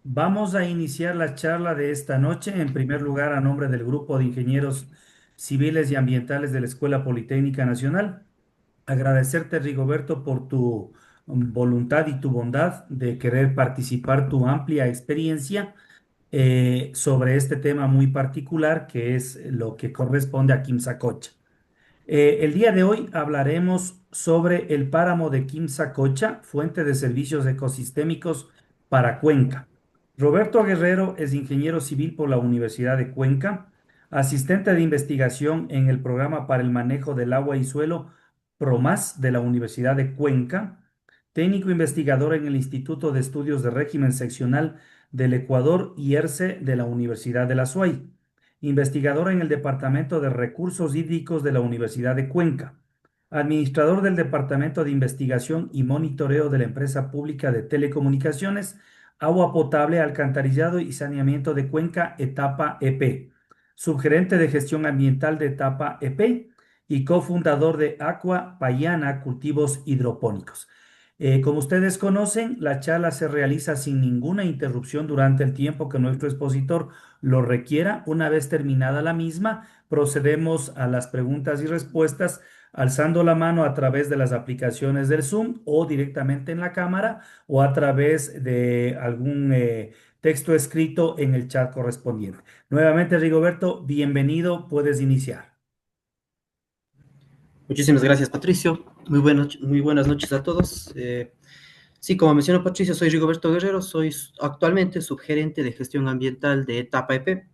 Vamos a iniciar la charla de esta noche. En primer lugar, a nombre del Grupo de Ingenieros Civiles y Ambientales de la Escuela Politécnica Nacional, agradecerte, Rigoberto, por tu voluntad y tu bondad de querer participar, tu amplia experiencia sobre este tema muy particular que es lo que corresponde a Quimsacocha. El día de hoy hablaremos sobre el páramo de Quimsacocha, fuente de servicios ecosistémicos para Cuenca. Roberto Guerrero es ingeniero civil por la Universidad de Cuenca, asistente de investigación en el programa para el manejo del agua y suelo PROMAS de la Universidad de Cuenca, técnico investigador en el Instituto de Estudios de Régimen Seccional del Ecuador y ERCE de la Universidad de la SUAY, investigador en el Departamento de Recursos Hídricos de la Universidad de Cuenca, administrador del Departamento de Investigación y Monitoreo de la Empresa Pública de Telecomunicaciones, Agua Potable, Alcantarillado y Saneamiento de Cuenca, etapa EP, subgerente de Gestión Ambiental de etapa EP y cofundador de Aqua Payana Cultivos Hidropónicos. Como ustedes conocen, la charla se realiza sin ninguna interrupción durante el tiempo que nuestro expositor lo requiera. Una vez terminada la misma, procedemos a las preguntas y respuestas alzando la mano a través de las aplicaciones del Zoom o directamente en la cámara o a través de algún texto escrito en el chat correspondiente. Nuevamente, Rigoberto, bienvenido, puedes iniciar. Muchísimas gracias, Patricio. Muy buenas noches a todos. Sí, como mencionó Patricio, soy Rigoberto Guerrero, soy actualmente subgerente de gestión ambiental de etapa EP.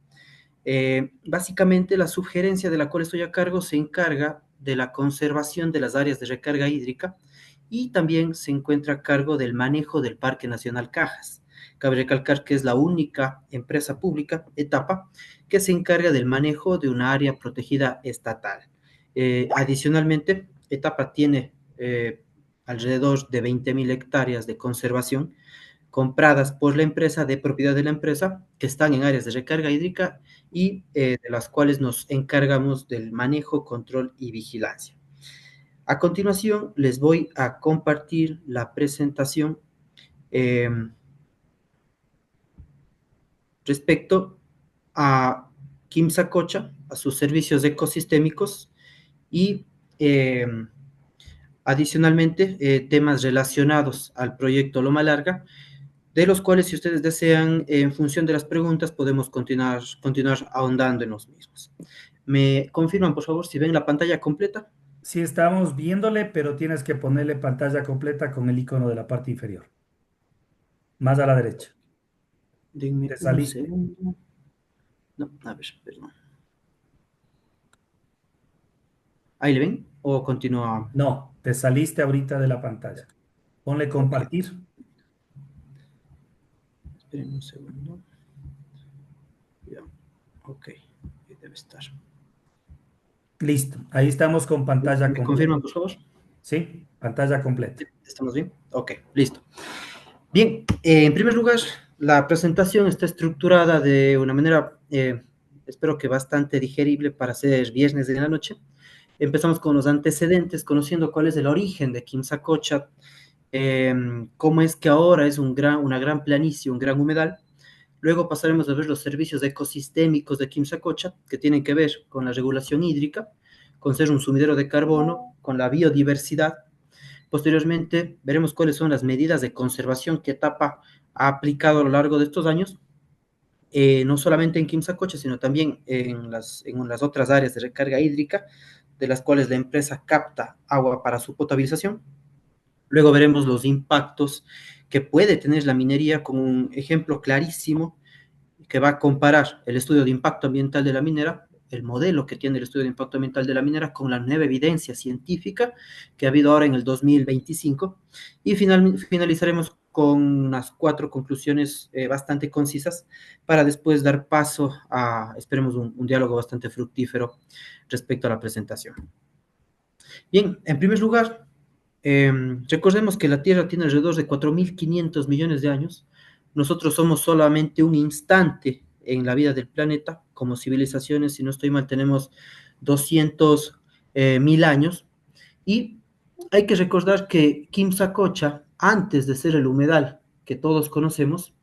Básicamente, la subgerencia de la cual estoy a cargo se encarga de la conservación de las áreas de recarga hídrica y también se encuentra a cargo del manejo del Parque Nacional Cajas. Cabe recalcar que es la única empresa pública, etapa, que se encarga del manejo de una área protegida estatal. Adicionalmente, etapa tiene alrededor de 20.000 hectáreas de conservación compradas por la empresa, de propiedad de la empresa, que están en áreas de recarga hídrica y de las cuales nos encargamos del manejo, control y vigilancia. A continuación, les voy a compartir la presentación eh, respecto a Quimsacocha, a sus servicios ecosistémicos y eh, adicionalmente temas relacionados al proyecto Loma Larga, de los cuales, si ustedes desean, en función de las preguntas, podemos continuar ahondando en los mismos. ¿Me confirman, por favor, si ven la pantalla completa? Sí, estamos viéndole, pero tienes que ponerle pantalla completa con el icono de la parte inferior, más a la derecha. Denme Te un saliste. segundo. No, a ver, perdón. ¿Ahí le ven? ¿O continúa? No, te saliste ahorita de la pantalla. Ponle Ok, compartir. esperen un segundo. Ya, ok, ahí debe estar. Listo. Ahí estamos con pantalla ¿Me completa. confirman, por favor? ¿Sí? Pantalla completa. ¿Estamos bien? Ok, listo. Bien, en primer lugar, la presentación está estructurada de una manera, espero que bastante digerible para ser viernes de la noche. Empezamos con los antecedentes, conociendo cuál es el origen de Quimsacocha, cómo es que ahora es una gran planicie, un gran humedal. Luego pasaremos a ver los servicios ecosistémicos de Quimsacocha, que tienen que ver con la regulación hídrica, con ser un sumidero de carbono, con la biodiversidad. Posteriormente, veremos cuáles son las medidas de conservación que etapa ha aplicado a lo largo de estos años, no solamente en Quimsacocha, sino también en las otras áreas de recarga hídrica, de las cuales la empresa capta agua para su potabilización. Luego veremos los impactos que puede tener la minería con un ejemplo clarísimo que va a comparar el estudio de impacto ambiental de la minera, el modelo que tiene el estudio de impacto ambiental de la minera, con la nueva evidencia científica que ha habido ahora en el 2025. Y finalizaremos con unas 4 conclusiones bastante concisas para después dar paso a, esperemos, un diálogo bastante fructífero respecto a la presentación. Bien, en primer lugar, recordemos que la Tierra tiene alrededor de 4.500 millones de años. Nosotros somos solamente un instante en la vida del planeta. Como civilizaciones, si no estoy mal, tenemos 200.000 años. Y hay que recordar que Quimsacocha, antes de ser el humedal que todos conocemos,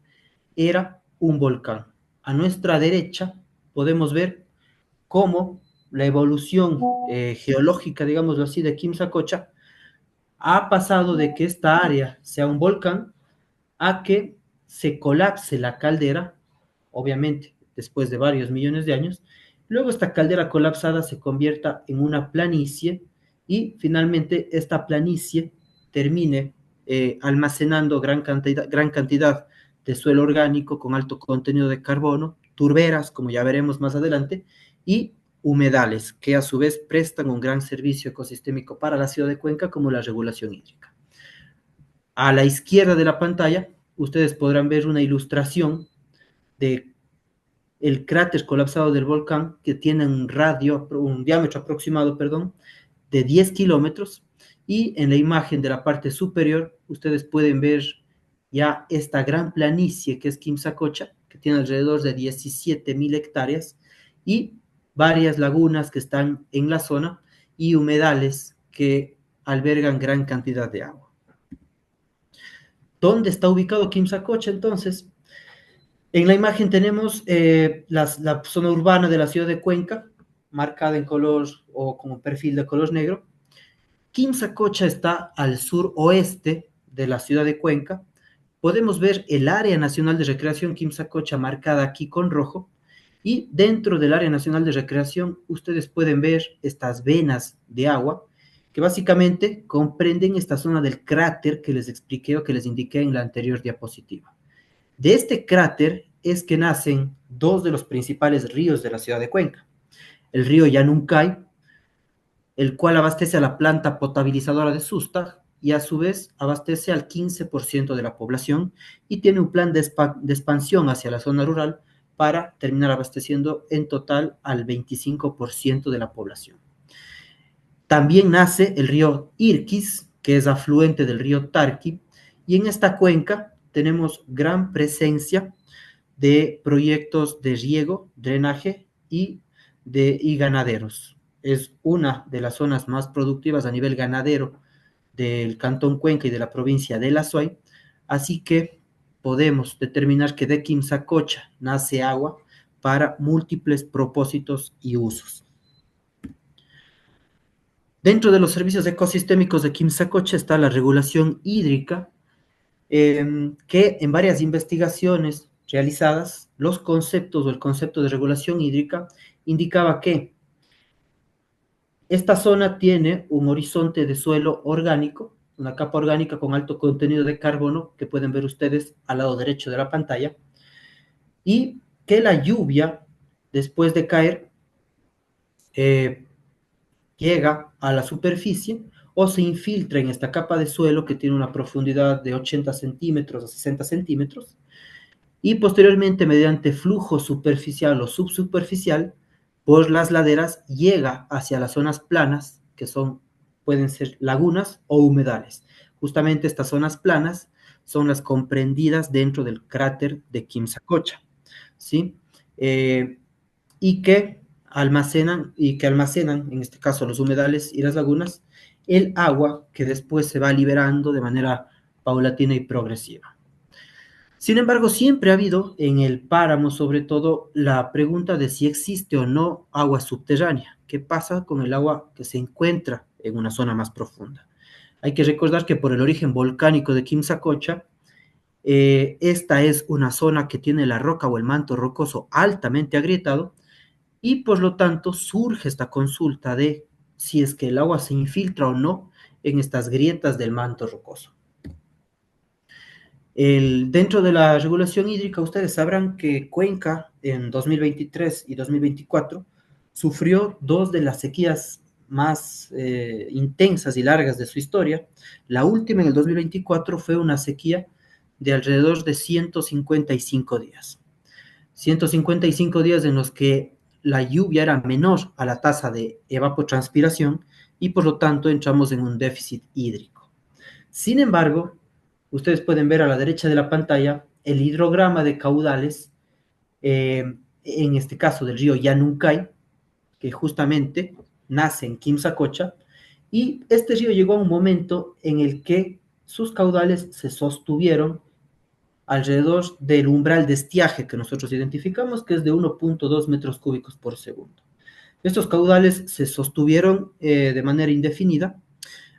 era un volcán. A nuestra derecha podemos ver cómo la evolución geológica, digámoslo así, de Quimsacocha ha pasado de que esta área sea un volcán a que se colapse la caldera, obviamente después de varios millones de años. Luego esta caldera colapsada se convierta en una planicie y finalmente esta planicie termine almacenando gran cantidad de suelo orgánico con alto contenido de carbono, turberas, como ya veremos más adelante, y humedales, que a su vez prestan un gran servicio ecosistémico para la ciudad de Cuenca, como la regulación hídrica. A la izquierda de la pantalla, ustedes podrán ver una ilustración de el cráter colapsado del volcán que tiene un diámetro aproximado, perdón, de 10 kilómetros, y en la imagen de la parte superior ustedes pueden ver ya esta gran planicie que es Quimsacocha, que tiene alrededor de 17.000 hectáreas y varias lagunas que están en la zona y humedales que albergan gran cantidad de agua. ¿Dónde está ubicado Quimsacocha entonces? En la imagen tenemos la zona urbana de la ciudad de Cuenca, marcada en color o como perfil de color negro. Quimsacocha está al suroeste de la ciudad de Cuenca. Podemos ver el Área Nacional de Recreación Quimsacocha marcada aquí con rojo. Y dentro del Área Nacional de Recreación ustedes pueden ver estas venas de agua que básicamente comprenden esta zona del cráter que les expliqué o que les indiqué en la anterior diapositiva. De este cráter es que nacen dos de los principales ríos de la ciudad de Cuenca. El río Yanuncay, el cual abastece a la planta potabilizadora de Susta y a su vez abastece al 15% de la población y tiene un plan de expansión hacia la zona rural para terminar abasteciendo en total al 25% de la población. También nace el río Irquis, que es afluente del río Tarqui, y en esta cuenca tenemos gran presencia de proyectos de riego, drenaje y ganaderos. Es una de las zonas más productivas a nivel ganadero del Cantón Cuenca y de la provincia de La Suay, así que podemos determinar que de Quimsacocha nace agua para múltiples propósitos y usos. Dentro de los servicios ecosistémicos de Quimsacocha está la regulación hídrica, que en varias investigaciones realizadas, los conceptos o el concepto de regulación hídrica indicaba que esta zona tiene un horizonte de suelo orgánico, una capa orgánica con alto contenido de carbono, que pueden ver ustedes al lado derecho de la pantalla, y que la lluvia, después de caer, eh, llega a la superficie o se infiltra en esta capa de suelo que tiene una profundidad de 80 centímetros a 60 centímetros, y posteriormente mediante flujo superficial o subsuperficial por las laderas llega hacia las zonas planas, que pueden ser lagunas o humedales. Justamente estas zonas planas son las comprendidas dentro del cráter de Quimsacocha, ¿sí? Eh, y que almacenan, en este caso los humedales y las lagunas, el agua que después se va liberando de manera paulatina y progresiva. Sin embargo, siempre ha habido en el páramo, sobre todo, la pregunta de si existe o no agua subterránea. ¿Qué pasa con el agua que se encuentra en una zona más profunda? Hay que recordar que por el origen volcánico de Quimsacocha, esta es una zona que tiene la roca o el manto rocoso altamente agrietado y por lo tanto surge esta consulta de si es que el agua se infiltra o no en estas grietas del manto rocoso. Dentro de la regulación hídrica, ustedes sabrán que Cuenca en 2023 y 2024 sufrió dos de las sequías más intensas y largas de su historia. La última, en el 2024, fue una sequía de alrededor de 155 días. 155 días en los que la lluvia era menor a la tasa de evapotranspiración y por lo tanto entramos en un déficit hídrico. Sin embargo, ustedes pueden ver a la derecha de la pantalla el hidrograma de caudales, en este caso del río Yanuncay, que justamente nace en Quimsacocha, y este río llegó a un momento en el que sus caudales se sostuvieron alrededor del umbral de estiaje que nosotros identificamos, que es de 1.2 metros cúbicos por segundo. Estos caudales se sostuvieron de manera indefinida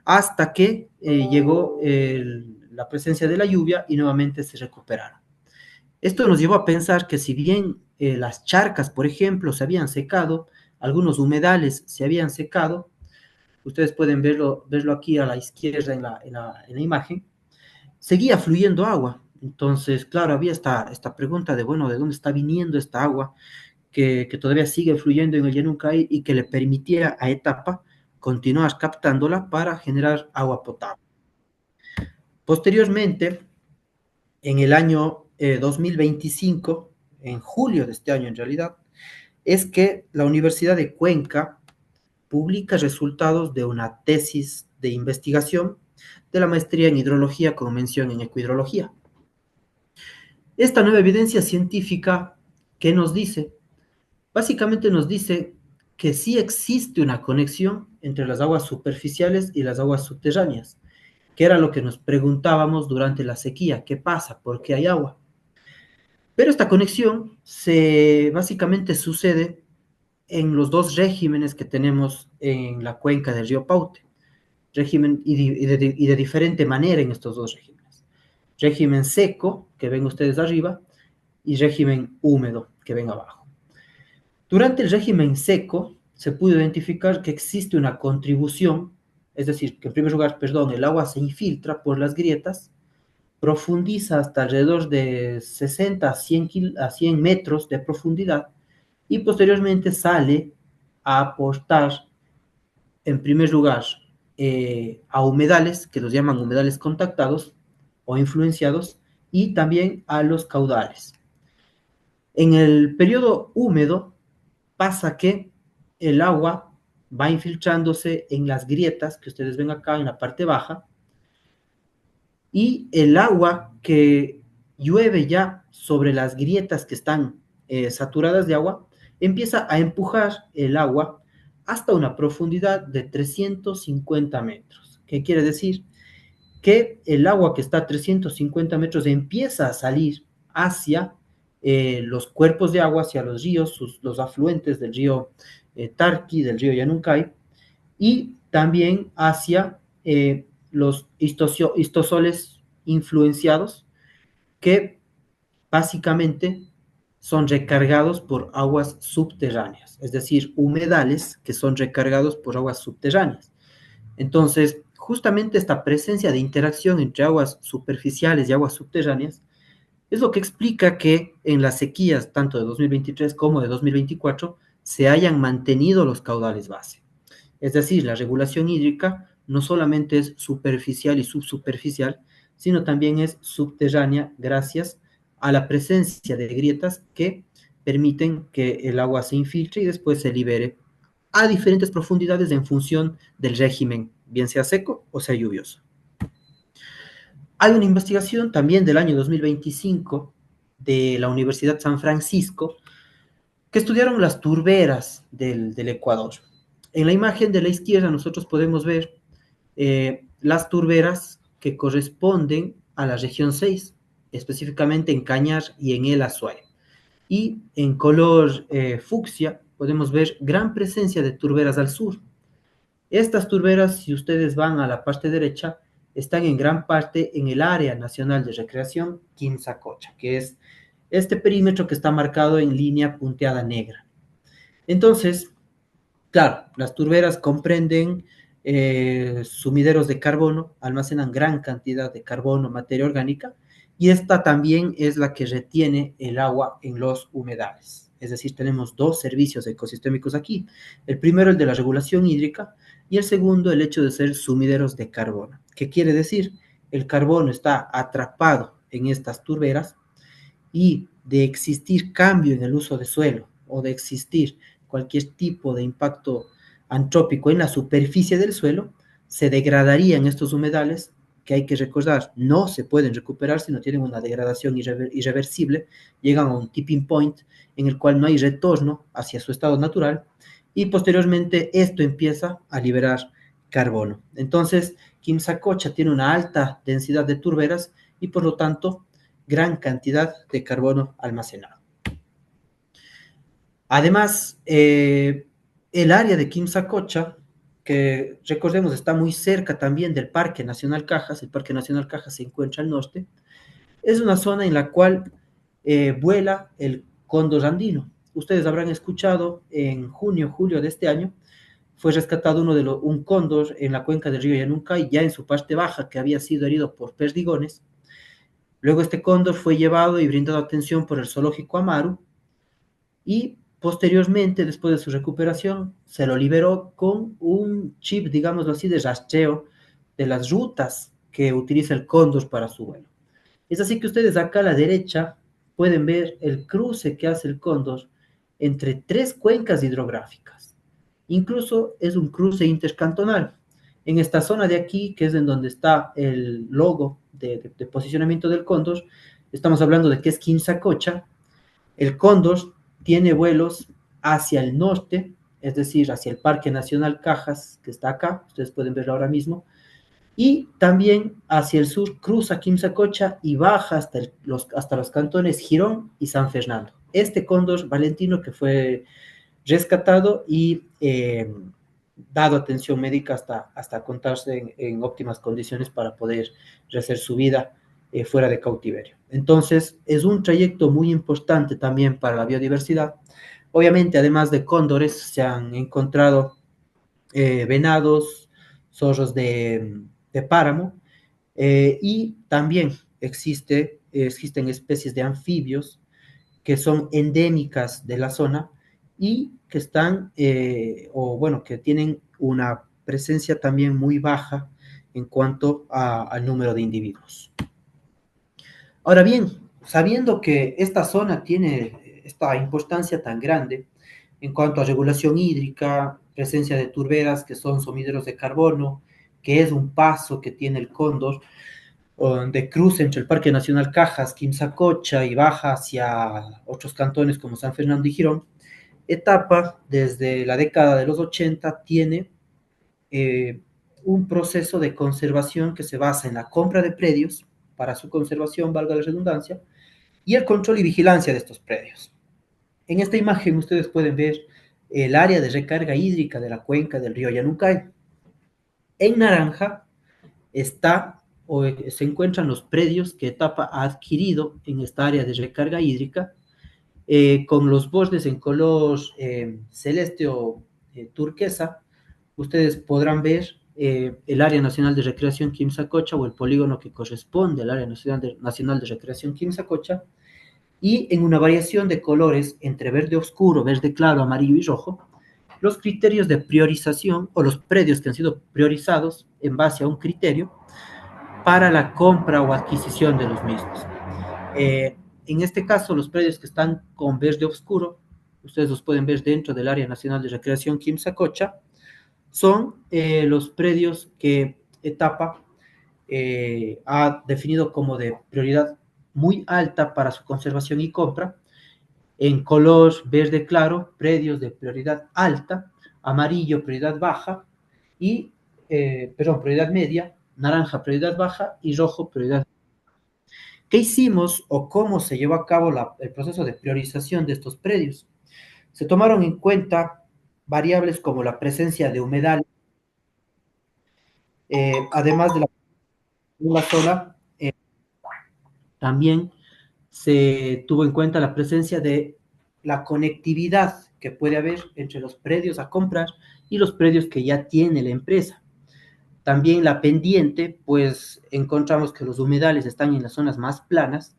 hasta que llegó la presencia de la lluvia y nuevamente se recuperaron. Esto nos llevó a pensar que si bien las charcas, por ejemplo, se habían secado, algunos humedales se habían secado, ustedes pueden verlo aquí a la izquierda en la imagen, seguía fluyendo agua. Entonces, claro, había esta pregunta de, bueno, ¿de dónde está viniendo esta agua que todavía sigue fluyendo en el Yanuncay y que le permitía a Etapa continuar captándola para generar agua potable? Posteriormente, en el año 2025, en julio de este año en realidad, es que la Universidad de Cuenca publica resultados de una tesis de investigación de la maestría en hidrología con mención en ecohidrología. Esta nueva evidencia científica, ¿qué nos dice? Básicamente nos dice que sí existe una conexión entre las aguas superficiales y las aguas subterráneas, que era lo que nos preguntábamos durante la sequía. ¿Qué pasa? ¿Por qué hay agua? Pero esta conexión básicamente sucede en los dos regímenes que tenemos en la cuenca del río Paute, régimen y de diferente manera en estos dos regímenes. Régimen seco, que ven ustedes arriba, y régimen húmedo, que ven abajo. Durante el régimen seco se pudo identificar que existe una contribución, es decir, que en primer lugar, perdón, el agua se infiltra por las grietas, profundiza hasta alrededor de 60 a 100 metros de profundidad y posteriormente sale a aportar, en primer lugar, a humedales, que los llaman humedales contactados o influenciados, y también a los caudales. En el periodo húmedo pasa que el agua va infiltrándose en las grietas que ustedes ven acá en la parte baja, y el agua que llueve ya sobre las grietas que están saturadas de agua, empieza a empujar el agua hasta una profundidad de 350 metros. ¿Qué quiere decir? Que el agua que está a 350 metros empieza a salir hacia los cuerpos de agua, hacia los ríos, los afluentes del río Tarqui, del río Yanuncay, y también hacia los histosoles influenciados, que básicamente son recargados por aguas subterráneas, es decir, humedales que son recargados por aguas subterráneas. Entonces, justamente esta presencia de interacción entre aguas superficiales y aguas subterráneas es lo que explica que en las sequías, tanto de 2023 como de 2024, se hayan mantenido los caudales base. Es decir, la regulación hídrica no solamente es superficial y subsuperficial, sino también es subterránea gracias a la presencia de grietas que permiten que el agua se infiltre y después se libere a diferentes profundidades en función del régimen, bien sea seco o sea lluvioso. Hay una investigación también del año 2025 de la Universidad San Francisco que estudiaron las turberas del Ecuador. En la imagen de la izquierda nosotros podemos ver las turberas que corresponden a la región 6, específicamente en Cañar y en El Azuay. Y en color fucsia podemos ver gran presencia de turberas al sur. Estas turberas, si ustedes van a la parte derecha, están en gran parte en el Área Nacional de Recreación Quimsacocha, que es este perímetro que está marcado en línea punteada negra. Entonces, claro, las turberas comprenden sumideros de carbono, almacenan gran cantidad de carbono, materia orgánica, y esta también es la que retiene el agua en los humedales. Es decir, tenemos dos servicios ecosistémicos aquí. El primero, el de la regulación hídrica, y el segundo, el hecho de ser sumideros de carbono. ¿Qué quiere decir? El carbono está atrapado en estas turberas y de existir cambio en el uso de suelo o de existir cualquier tipo de impacto antrópico en la superficie del suelo, se degradarían estos humedales que hay que recordar, no se pueden recuperar si no tienen una degradación irreversible, llegan a un tipping point en el cual no hay retorno hacia su estado natural y posteriormente esto empieza a liberar carbono. Entonces, Quimsacocha tiene una alta densidad de turberas y por lo tanto gran cantidad de carbono almacenado. Además, el área de Quimsacocha, que recordemos está muy cerca también del Parque Nacional Cajas, el Parque Nacional Cajas se encuentra al norte, es una zona en la cual vuela el cóndor andino. Ustedes habrán escuchado en junio, julio de este año, fue rescatado un cóndor en la cuenca del río Yanuncay, ya en su parte baja, que había sido herido por perdigones. Luego este cóndor fue llevado y brindado atención por el zoológico Amaru, y posteriormente, después de su recuperación, se lo liberó con un chip, digámoslo así, de rastreo de las rutas que utiliza el cóndor para su vuelo. Es así que ustedes acá a la derecha pueden ver el cruce que hace el cóndor entre tres cuencas hidrográficas. Incluso es un cruce intercantonal. En esta zona de aquí, que es en donde está el logo de posicionamiento del cóndor, estamos hablando de que es Quimsacocha. El cóndor tiene vuelos hacia el norte, es decir, hacia el Parque Nacional Cajas, que está acá, ustedes pueden verlo ahora mismo, y también hacia el sur cruza Quimsacocha y baja hasta los cantones Girón y San Fernando. Este cóndor valentino que fue rescatado y dado atención médica hasta contarse en óptimas condiciones para poder rehacer su vida fuera de cautiverio. Entonces, es un trayecto muy importante también para la biodiversidad. Obviamente, además de cóndores, se han encontrado venados, zorros de páramo, y también existen especies de anfibios que son endémicas de la zona y que están, o bueno, que tienen una presencia también muy baja en cuanto al número de individuos. Ahora bien, sabiendo que esta zona tiene esta importancia tan grande en cuanto a regulación hídrica, presencia de turberas que son sumideros de carbono, que es un paso que tiene el cóndor, de cruce entre el Parque Nacional Cajas, Quimsacocha y baja hacia otros cantones como San Fernando y Girón, etapa desde la década de los 80 tiene eh, un proceso de conservación que se basa en la compra de predios para su conservación, valga la redundancia, y el control y vigilancia de estos predios. En esta imagen ustedes pueden ver el área de recarga hídrica de la cuenca del río Yanuncay. En naranja está o se encuentran los predios que Etapa ha adquirido en esta área de recarga hídrica, con los bordes en color celeste o turquesa. Ustedes podrán ver el Área Nacional de Recreación Quimsacocha o el polígono que corresponde al Área Nacional de Recreación Quimsacocha, y en una variación de colores entre verde oscuro, verde claro, amarillo y rojo, los criterios de priorización o los predios que han sido priorizados en base a un criterio para la compra o adquisición de los mismos. En este caso, los predios que están con verde oscuro, ustedes los pueden ver dentro del Área Nacional de Recreación Quimsacocha, son los predios que Etapa ha definido como de prioridad muy alta para su conservación y compra. En color verde claro, predios de prioridad alta; amarillo, prioridad baja, y, prioridad media; naranja, prioridad baja, y rojo, prioridad. ¿Qué hicimos o cómo se llevó a cabo el proceso de priorización de estos predios? Se tomaron en cuenta variables como la presencia de humedal, además de la zona, también se tuvo en cuenta la presencia de la conectividad que puede haber entre los predios a comprar y los predios que ya tiene la empresa. También la pendiente, pues encontramos que los humedales están en las zonas más planas,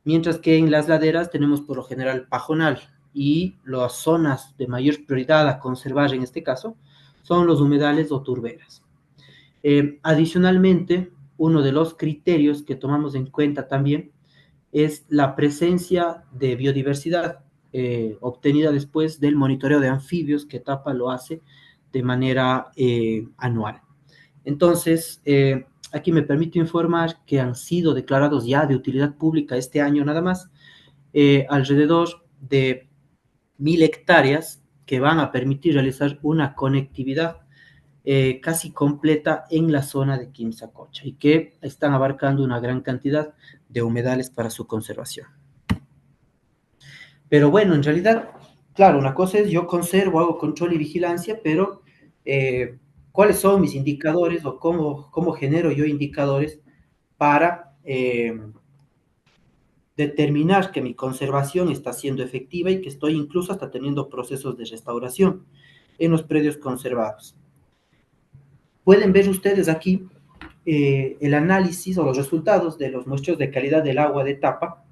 mientras que en las laderas tenemos por lo general pajonal, y las zonas de mayor prioridad a conservar en este caso son los humedales o turberas. Adicionalmente, uno de los criterios que tomamos en cuenta también es la presencia de biodiversidad obtenida después del monitoreo de anfibios que Etapa lo hace de manera anual. Entonces, aquí me permito informar que han sido declarados ya de utilidad pública este año nada más alrededor de 1.000 hectáreas que van a permitir realizar una conectividad casi completa en la zona de Quimsacocha y que están abarcando una gran cantidad de humedales para su conservación. Pero bueno, en realidad, claro, una cosa es yo conservo, hago control y vigilancia, pero ¿cuáles son mis indicadores o cómo genero yo indicadores para determinar que mi conservación está siendo efectiva y que estoy incluso hasta teniendo procesos de restauración en los predios conservados? Pueden ver ustedes aquí el análisis o los resultados de los muestreos de calidad del agua de etapa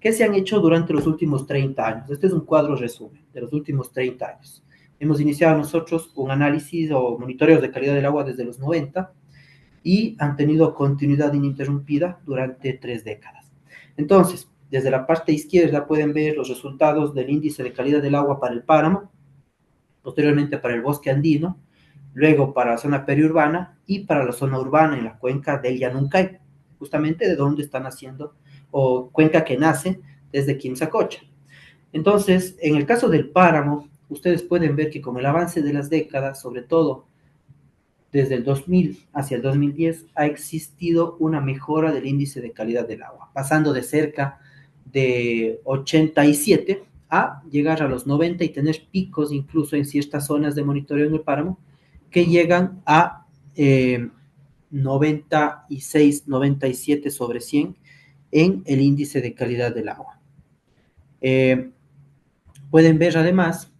que se han hecho durante los últimos 30 años. Este es un cuadro resumen de los últimos 30 años. Hemos iniciado nosotros un análisis o monitoreos de calidad del agua desde los 90 y han tenido continuidad ininterrumpida durante 3 décadas. Entonces, desde la parte izquierda pueden ver los resultados del índice de calidad del agua para el páramo, posteriormente para el bosque andino, luego para la zona periurbana y para la zona urbana en la cuenca del Yanuncay, justamente de donde están naciendo, o cuenca que nace desde Quimsacocha. Entonces, en el caso del páramo, ustedes pueden ver que con el avance de las décadas, sobre todo desde el 2000 hacia el 2010, ha existido una mejora del índice de calidad del agua, pasando de cerca de 87 a llegar a los 90 y tener picos incluso en ciertas zonas de monitoreo en el páramo que llegan a 96, 97 sobre 100 en el índice de calidad del agua. Pueden ver además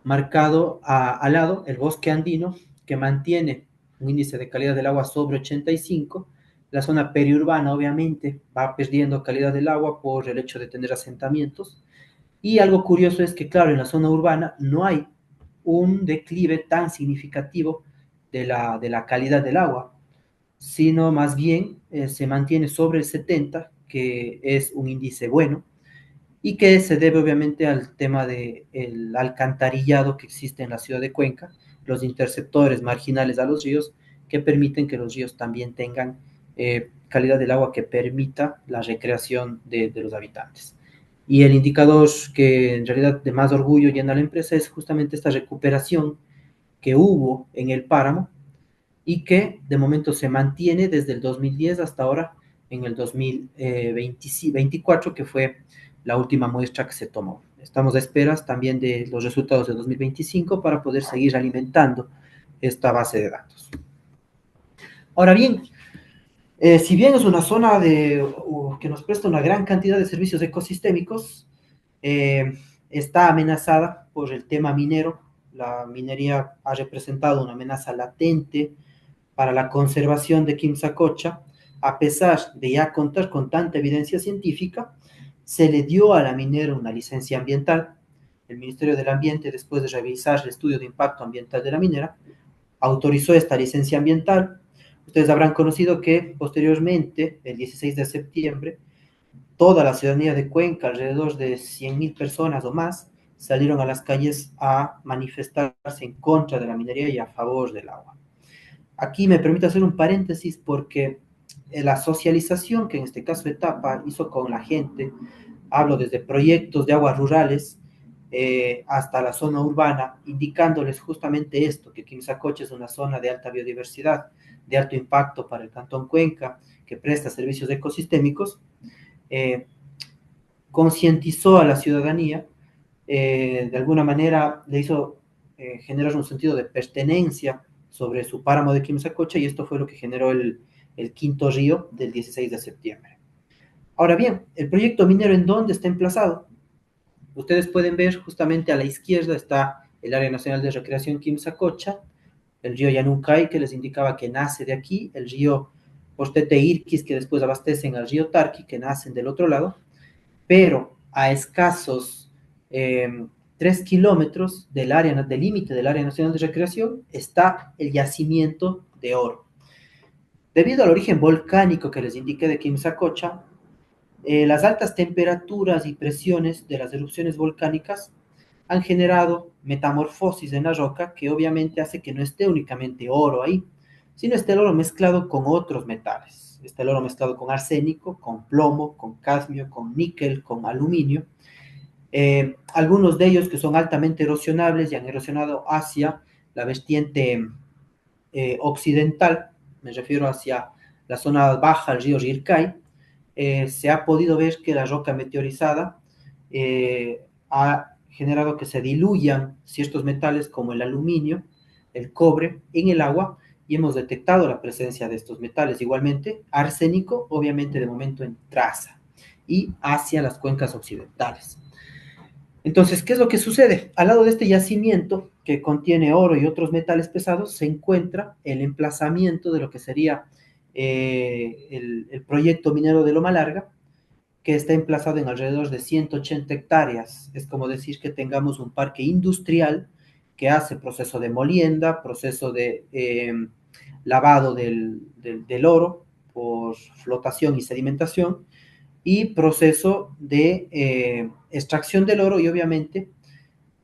marcado al lado el bosque andino que mantiene un índice de calidad del agua sobre 85. La zona periurbana obviamente va perdiendo calidad del agua por el hecho de tener asentamientos. Y algo curioso es que, claro, en la zona urbana no hay un declive tan significativo de la calidad del agua, sino más bien se mantiene sobre el 70, que es un índice bueno, y que se debe obviamente al tema del alcantarillado que existe en la ciudad de Cuenca, los interceptores marginales a los ríos, que permiten que los ríos también tengan calidad del agua que permita la recreación de los habitantes. Y el indicador que en realidad de más orgullo llena a la empresa es justamente esta recuperación que hubo en el páramo y que de momento se mantiene desde el 2010 hasta ahora en el 2024, que fue la última muestra que se tomó. Estamos a esperas también de los resultados de 2025 para poder seguir alimentando esta base de datos. Ahora bien, si bien es una zona que nos presta una gran cantidad de servicios ecosistémicos, está amenazada por el tema minero. La minería ha representado una amenaza latente para la conservación de Quimsacocha. A pesar de ya contar con tanta evidencia científica, se le dio a la minera una licencia ambiental. El Ministerio del Ambiente, después de revisar el estudio de impacto ambiental de la minera, autorizó esta licencia ambiental. Ustedes habrán conocido que posteriormente, el 16 de septiembre, toda la ciudadanía de Cuenca, alrededor de 100.000 personas o más, salieron a las calles a manifestarse en contra de la minería y a favor del agua. Aquí me permito hacer un paréntesis porque la socialización que en este caso Etapa hizo con la gente, hablo desde proyectos de aguas rurales hasta la zona urbana, indicándoles justamente esto, que Quimsacocha es una zona de alta biodiversidad, de alto impacto para el Cantón Cuenca, que presta servicios ecosistémicos, concientizó a la ciudadanía, de alguna manera le hizo generar un sentido de pertenencia sobre su páramo de Quimsacocha, y esto fue lo que generó el quinto río del 16 de septiembre. Ahora bien, el proyecto minero, ¿en dónde está emplazado? Ustedes pueden ver justamente a la izquierda está el Área Nacional de Recreación Quimsacocha, el río Yanuncay, que les indicaba que nace de aquí, el río Postete Irquis, que después abastecen al río Tarqui, que nacen del otro lado, pero a escasos 3 kilómetros del límite del Área Nacional de Recreación está el yacimiento de oro. Debido al origen volcánico que les indiqué de Quimsacocha, las altas temperaturas y presiones de las erupciones volcánicas han generado metamorfosis en la roca que obviamente hace que no esté únicamente oro ahí, sino esté el oro mezclado con otros metales. Está el oro mezclado con arsénico, con plomo, con cadmio, con níquel, con aluminio. Algunos de ellos que son altamente erosionables y han erosionado hacia la vertiente occidental, me refiero hacia la zona baja del río Rircay, se ha podido ver que la roca meteorizada ha generado que se diluyan ciertos metales como el aluminio, el cobre en el agua, y hemos detectado la presencia de estos metales. Igualmente, arsénico, obviamente de momento en traza, y hacia las cuencas occidentales. Entonces, ¿qué es lo que sucede? Al lado de este yacimiento, que contiene oro y otros metales pesados, se encuentra el emplazamiento de lo que sería el proyecto minero de Loma Larga, que está emplazado en alrededor de 180 hectáreas. Es como decir que tengamos un parque industrial que hace proceso de molienda, proceso de lavado del oro por flotación y sedimentación, y proceso de extracción del oro, y obviamente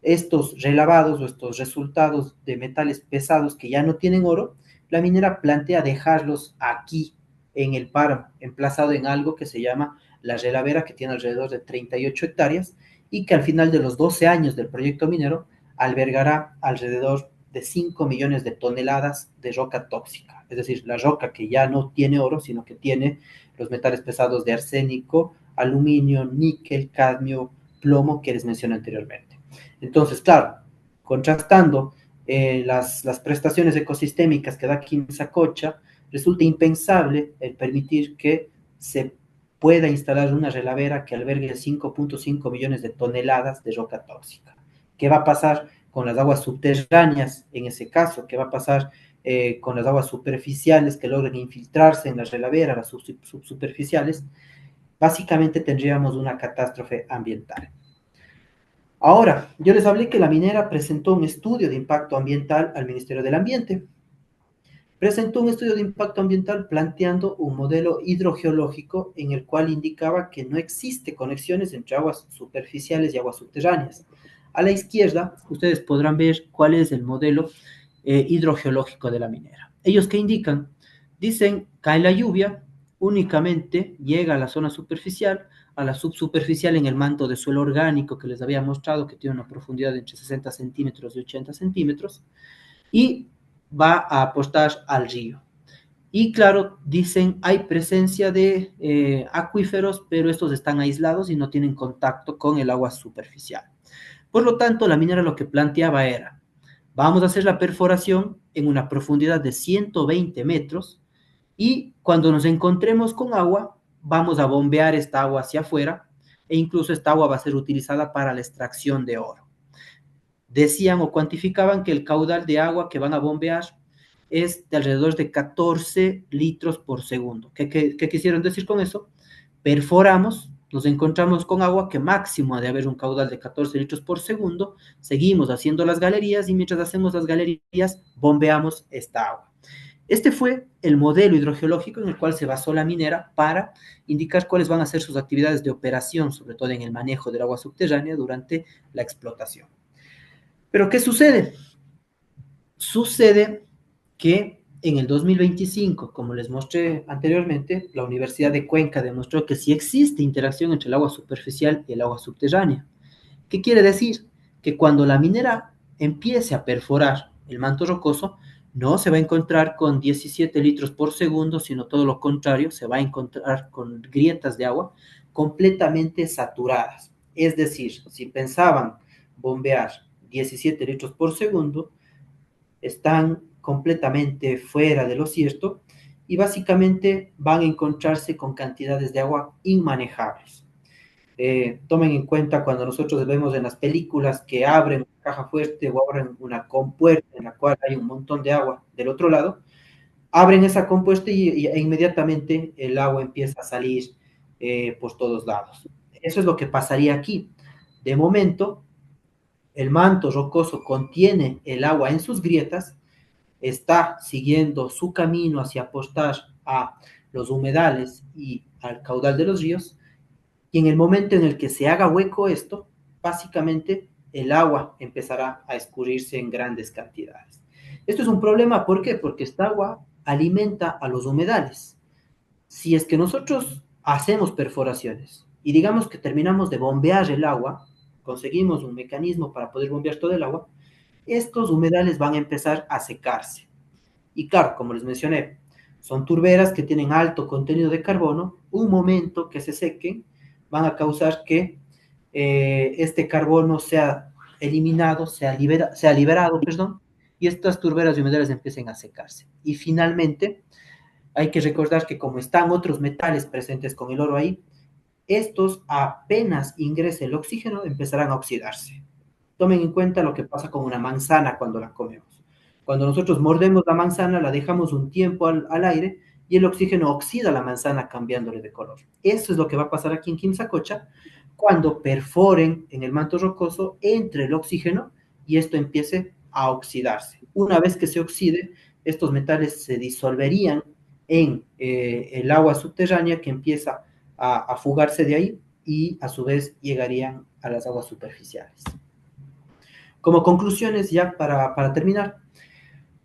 estos relavados o estos resultados de metales pesados que ya no tienen oro, la minera plantea dejarlos aquí en el páramo, emplazado en algo que se llama la relavera, que tiene alrededor de 38 hectáreas y que al final de los 12 años del proyecto minero albergará alrededor de 5 millones de toneladas de roca tóxica, es decir, la roca que ya no tiene oro, sino que tiene los metales pesados de arsénico, aluminio, níquel, cadmio, plomo que les mencioné anteriormente. Entonces, claro, contrastando las prestaciones ecosistémicas que da Quimsacocha, resulta impensable el permitir que se pueda instalar una relavera que albergue 5.5 millones de toneladas de roca tóxica. ¿Qué va a pasar con las aguas subterráneas en ese caso? ¿Qué va a pasar con las aguas superficiales que logren infiltrarse en la relavera, las subsuperficiales? Básicamente tendríamos una catástrofe ambiental. Ahora, yo les hablé que la minera presentó un estudio de impacto ambiental al Ministerio del Ambiente. Presentó un estudio de impacto ambiental planteando un modelo hidrogeológico en el cual indicaba que no existe conexiones entre aguas superficiales y aguas subterráneas. A la izquierda, ustedes podrán ver cuál es el modelo hidrogeológico de la minera. ¿Ellos qué indican? Dicen, cae la lluvia, únicamente llega a la zona superficial, a la subsuperficial en el manto de suelo orgánico que les había mostrado, que tiene una profundidad de entre 60 centímetros y 80 centímetros, y va a apostar al río. Y claro, dicen, hay presencia de acuíferos, pero estos están aislados y no tienen contacto con el agua superficial. Por lo tanto, la minera lo que planteaba era, vamos a hacer la perforación en una profundidad de 120 metros y cuando nos encontremos con agua, vamos a bombear esta agua hacia afuera e incluso esta agua va a ser utilizada para la extracción de oro. Decían o cuantificaban que el caudal de agua que van a bombear es de alrededor de 14 litros por segundo. ¿Qué quisieron decir con eso? Perforamos, nos encontramos con agua que máximo ha de haber un caudal de 14 litros por segundo, seguimos haciendo las galerías y mientras hacemos las galerías bombeamos esta agua. Este fue el modelo hidrogeológico en el cual se basó la minera para indicar cuáles van a ser sus actividades de operación, sobre todo en el manejo del agua subterránea durante la explotación. Pero ¿qué sucede? Sucede que en el 2025, como les mostré anteriormente, la Universidad de Cuenca demostró que sí existe interacción entre el agua superficial y el agua subterránea. ¿Qué quiere decir? Que cuando la minera empiece a perforar el manto rocoso, no se va a encontrar con 17 litros por segundo, sino todo lo contrario, se va a encontrar con grietas de agua completamente saturadas. Es decir, si pensaban bombear 17 litros por segundo, están completamente fuera de lo cierto y básicamente van a encontrarse con cantidades de agua inmanejables. Tomen en cuenta cuando nosotros vemos en las películas que abren una caja fuerte o abren una compuerta en la cual hay un montón de agua del otro lado, abren esa compuerta e inmediatamente el agua empieza a salir por todos lados. Eso es lo que pasaría aquí. De momento, el manto rocoso contiene el agua en sus grietas, está siguiendo su camino hacia apostar a los humedales y al caudal de los ríos, y en el momento en el que se haga hueco esto, básicamente el agua empezará a escurrirse en grandes cantidades. Esto es un problema, ¿por qué? Porque esta agua alimenta a los humedales. Si es que nosotros hacemos perforaciones y digamos que terminamos de bombear el agua, conseguimos un mecanismo para poder bombear todo el agua, estos humedales van a empezar a secarse. Y claro, como les mencioné, son turberas que tienen alto contenido de carbono. Un momento que se sequen van a causar que este carbono sea eliminado, sea liberado, perdón, y estas turberas y humedales empiecen a secarse. Y finalmente, hay que recordar que como están otros metales presentes con el oro ahí, estos apenas ingrese el oxígeno empezarán a oxidarse. Tomen en cuenta lo que pasa con una manzana cuando la comemos. Cuando nosotros mordemos la manzana, la dejamos un tiempo al aire y el oxígeno oxida la manzana cambiándole de color. Eso es lo que va a pasar aquí en Quimsacocha cuando perforen en el manto rocoso, entre el oxígeno y esto empiece a oxidarse. Una vez que se oxide, estos metales se disolverían en el agua subterránea que empieza a fugarse de ahí y a su vez llegarían a las aguas superficiales. Como conclusiones, ya para terminar,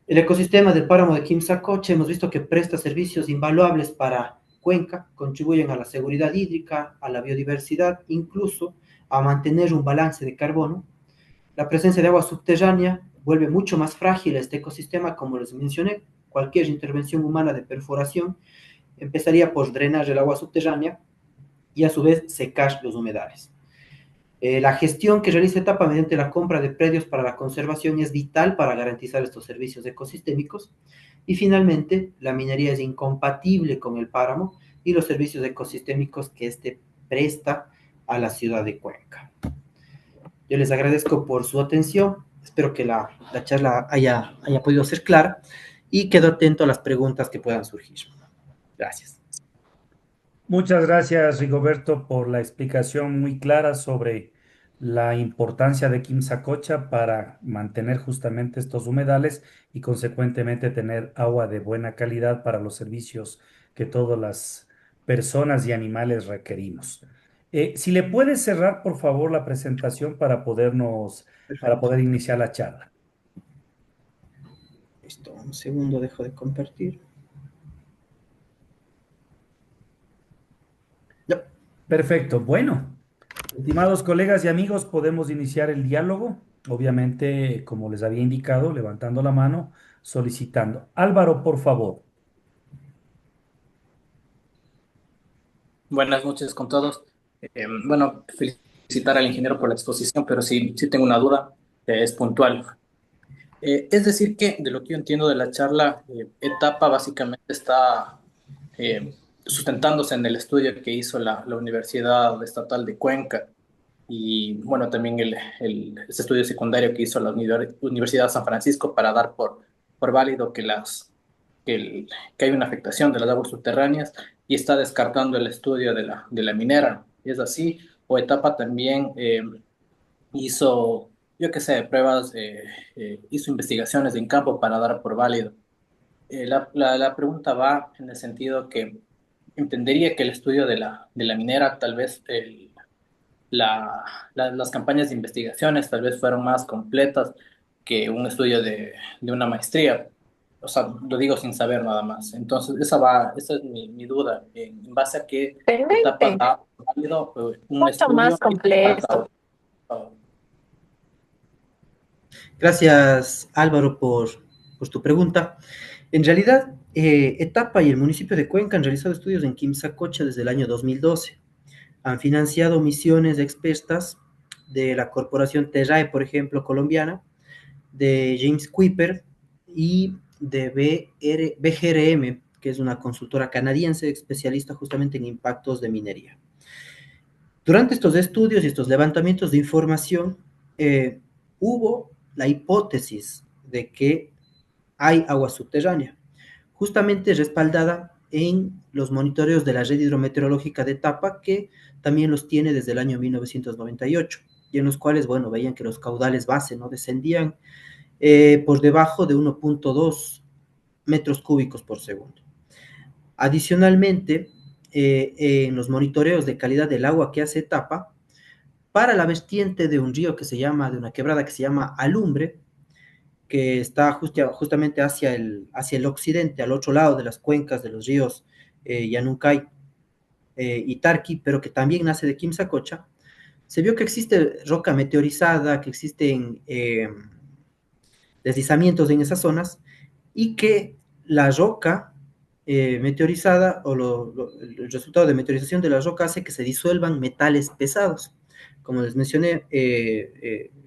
el ecosistema del páramo de Quimsacocha hemos visto que presta servicios invaluables para Cuenca, contribuyen a la seguridad hídrica, a la biodiversidad, incluso a mantener un balance de carbono. La presencia de agua subterránea vuelve mucho más frágil este ecosistema, como les mencioné. Cualquier intervención humana de perforación empezaría por drenar el agua subterránea y a su vez secar los humedales. La gestión que realiza Etapa mediante la compra de predios para la conservación es vital para garantizar estos servicios ecosistémicos. Y finalmente, la minería es incompatible con el páramo y los servicios ecosistémicos que éste presta a la ciudad de Cuenca. Yo les agradezco por su atención. Espero que la charla haya podido ser clara y quedo atento a las preguntas que puedan surgir. Gracias. Muchas gracias, Rigoberto, por la explicación muy clara sobre la importancia de Quimsacocha para mantener justamente estos humedales y consecuentemente tener agua de buena calidad para los servicios que todas las personas y animales requerimos. Si le puedes cerrar, por favor, la presentación para Perfecto. poder iniciar la charla. Listo, un segundo, dejo de compartir. Ya. Perfecto. Bueno, estimados colegas y amigos, podemos iniciar el diálogo. Obviamente, como les había indicado, levantando la mano, solicitando. Álvaro, por favor. Buenas noches con todos. Bueno, felicitar al ingeniero por la exposición, pero sí tengo una duda, es puntual. Es decir, que de lo que yo entiendo de la charla, Etapa básicamente está sustentándose en el estudio que hizo la Universidad Estatal de Cuenca y, bueno, también ese estudio secundario que hizo la Universidad de San Francisco para dar por válido que hay una afectación de las aguas subterráneas y está descartando el estudio de la minera. ¿Es así? O Etapa también hizo, yo qué sé, pruebas, hizo investigaciones en campo para dar por válido. La pregunta va en el sentido que entendería que el estudio de la minera, tal vez las campañas de investigaciones tal vez fueron más completas que un estudio de una maestría. O sea, lo digo sin saber nada más. Entonces, esa es mi duda. ¿En base a qué etapa Excelente, da válido un mucho más estudio y completo. falta otro? Gracias, Álvaro, por tu pregunta. En realidad, Etapa y el municipio de Cuenca han realizado estudios en Quimsacocha desde el año 2012. Han financiado misiones expertas de la corporación Terrae, por ejemplo, colombiana, de James Kuiper y de BGRM, que es una consultora canadiense especialista justamente en impactos de minería. Durante estos estudios y estos levantamientos de información, hubo la hipótesis de que hay agua subterránea, justamente respaldada en los monitoreos de la red hidrometeorológica de Etapa, que también los tiene desde el año 1998, y en los cuales, bueno, veían que los caudales base no descendían por debajo de 1.2 metros cúbicos por segundo. Adicionalmente, en los monitoreos de calidad del agua que hace Etapa, para la vertiente de un río que se llama, de una quebrada que se llama Alumbre, que está justamente hacia el occidente, al otro lado de las cuencas de los ríos Yanuncay y Tarqui, pero que también nace de Quimsacocha, se vio que existe roca meteorizada, que existen deslizamientos en esas zonas, y que la roca meteorizada el resultado de meteorización de la roca hace que se disuelvan metales pesados. Como les mencioné,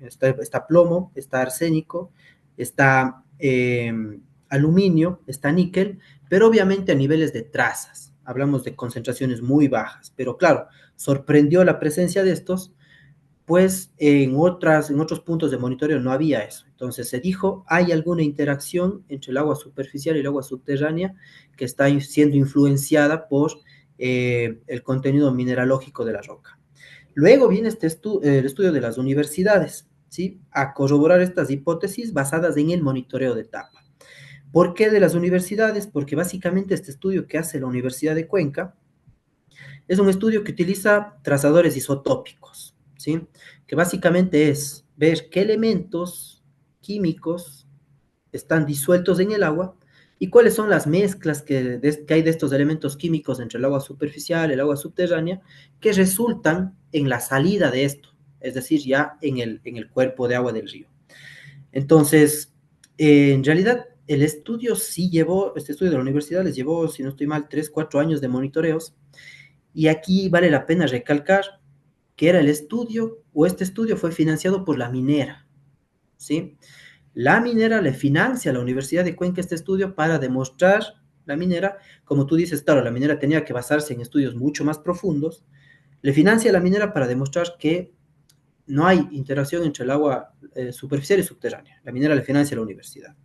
está plomo, está arsénico, está aluminio, está níquel, pero obviamente a niveles de trazas. Hablamos de concentraciones muy bajas, pero claro, sorprendió la presencia de estos, pues en otros puntos de monitoreo no había eso. Entonces se dijo, hay alguna interacción entre el agua superficial y el agua subterránea que está siendo influenciada por el contenido mineralógico de la roca. Luego viene el estudio de las universidades, ¿sí? A corroborar estas hipótesis basadas en el monitoreo de etapa. ¿Por qué de las universidades? Porque básicamente este estudio que hace la Universidad de Cuenca es un estudio que utiliza trazadores isotópicos, ¿sí? Que básicamente es ver qué elementos químicos están disueltos en el agua y cuáles son las mezclas que hay de estos elementos químicos entre el agua superficial y el agua subterránea que resultan en la salida de esto, es decir, ya en el cuerpo de agua del río. Entonces, en realidad, este estudio de la universidad les llevó, si no estoy mal, 3, 4 años de monitoreos, y aquí vale la pena recalcar que era el estudio, o este estudio fue financiado por la minera, ¿sí? La minera le financia a la Universidad de Cuenca este estudio para demostrar, la minera, como tú dices, claro, la minera tenía que basarse en estudios mucho más profundos, le financia a la minera para demostrar que no hay interacción entre el agua superficial y subterránea. La minera le financia a la universidad.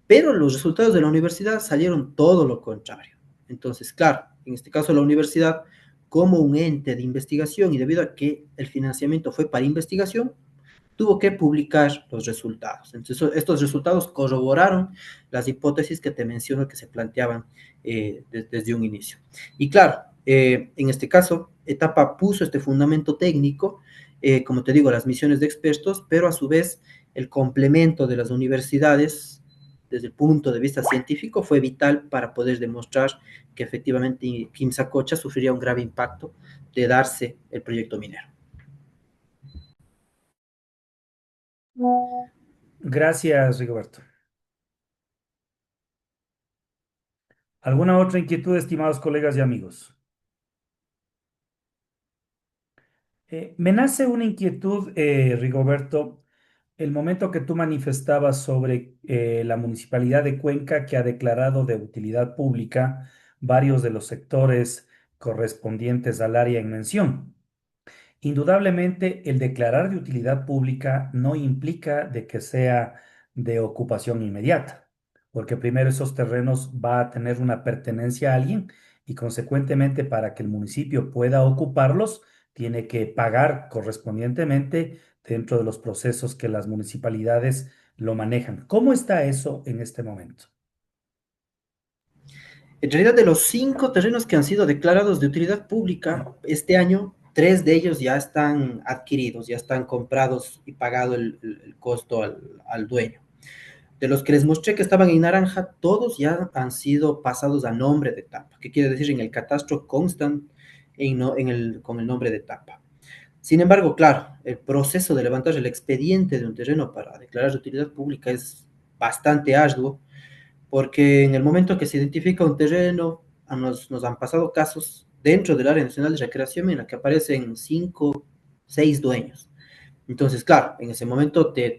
Pero los resultados de la universidad salieron todo lo contrario. Entonces, claro, en este caso la universidad, como un ente de investigación y debido a que el financiamiento fue para investigación, tuvo que publicar los resultados. Entonces, estos resultados corroboraron las hipótesis que te menciono que se planteaban desde un inicio. Y claro, en este caso, Etapa puso este fundamento técnico, como te digo, las misiones de expertos, pero a su vez el complemento de las universidades desde el punto de vista científico fue vital para poder demostrar que efectivamente Quimsacocha sufriría un grave impacto de darse el proyecto minero. Gracias, Rigoberto. ¿Alguna otra inquietud, estimados colegas y amigos? Me nace una inquietud, Rigoberto, el momento que tú manifestabas sobre la Municipalidad de Cuenca que ha declarado de utilidad pública varios de los sectores correspondientes al área en mención. Indudablemente, el declarar de utilidad pública no implica de que sea de ocupación inmediata, porque primero esos terrenos va a tener una pertenencia a alguien y consecuentemente para que el municipio pueda ocuparlos, tiene que pagar correspondientemente dentro de los procesos que las municipalidades lo manejan. ¿Cómo está eso en este momento? En realidad, de los 5 terrenos que han sido declarados de utilidad pública este año, 3 de ellos ya están adquiridos, ya están comprados y pagado el costo al dueño. De los que les mostré que estaban en naranja, todos ya han sido pasados a nombre de etapa, que quiere decir en el catastro constan con el nombre de etapa. Sin embargo, claro, el proceso de levantar el expediente de un terreno para declarar de utilidad pública es bastante arduo, porque en el momento que se identifica un terreno, nos han pasado casos dentro del Área Nacional de Recreación en la que aparecen 5, 6 dueños. Entonces, claro, en ese momento te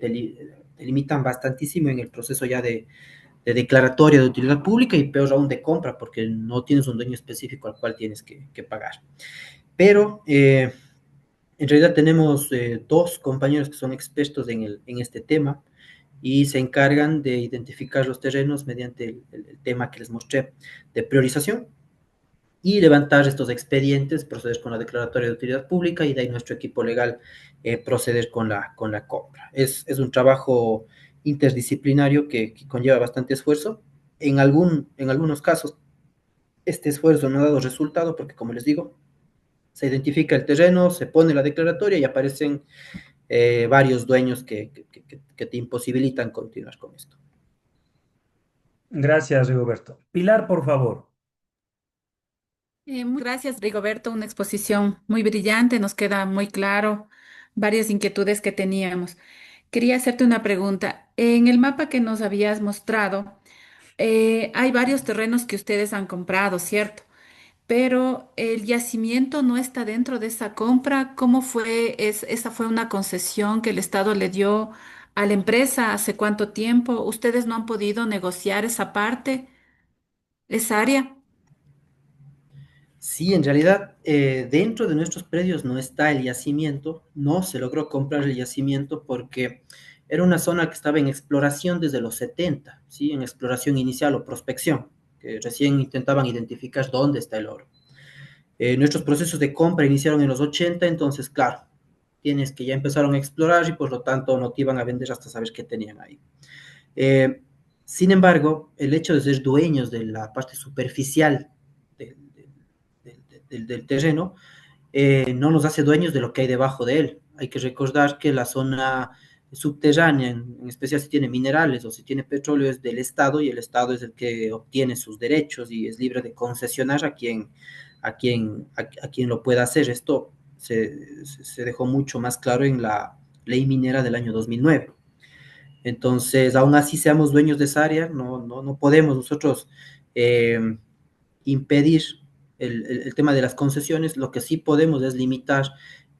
limitan bastantísimo en el proceso ya de declaratoria de utilidad pública y peor aún de compra, porque no tienes un dueño específico al cual tienes que pagar. Pero en realidad tenemos 2 compañeros que son expertos en este tema y se encargan de identificar los terrenos mediante el tema que les mostré de priorización y levantar estos expedientes, proceder con la declaratoria de utilidad pública y de ahí nuestro equipo legal proceder con la compra. Es un trabajo interdisciplinario que conlleva bastante esfuerzo. En algunos casos, este esfuerzo no ha dado resultado porque, como les digo, se identifica el terreno, se pone la declaratoria y aparecen varios dueños que te imposibilitan continuar con esto. Gracias, Rigoberto. Pilar, por favor. Muchas gracias, Rigoberto. Una exposición muy brillante, nos queda muy claro varias inquietudes que teníamos. Quería hacerte una pregunta. En el mapa que nos habías mostrado, Hay varios terrenos que ustedes han comprado, ¿cierto? Pero el yacimiento no está dentro de esa compra. ¿Cómo fue? ¿Esa fue una concesión que el Estado le dio a la empresa? ¿Hace cuánto tiempo? ¿Ustedes no han podido negociar esa parte, esa área? Sí, en realidad, dentro de nuestros predios no está el yacimiento, no se logró comprar el yacimiento porque era una zona que estaba en exploración desde los 70, ¿sí? En exploración inicial o prospección, que recién intentaban identificar dónde está el oro. Nuestros procesos de compra iniciaron en los 80, entonces, claro, tienes que ya empezaron a explorar y por lo tanto no te iban a vender hasta saber qué tenían ahí. Eh, Sin embargo, el hecho de ser dueños de la parte superficial del, del terreno no nos hace dueños de lo que hay debajo de él. Hay que recordar que la zona subterránea, en especial si tiene minerales o si tiene petróleo, es del Estado y el Estado es el que obtiene sus derechos y es libre de concesionar a quien lo pueda hacer. Esto se dejó mucho más claro en la ley minera del año 2009. Entonces, aún así seamos dueños de esa área, no podemos nosotros eh, impedir el tema de las concesiones. Lo que sí podemos es limitar,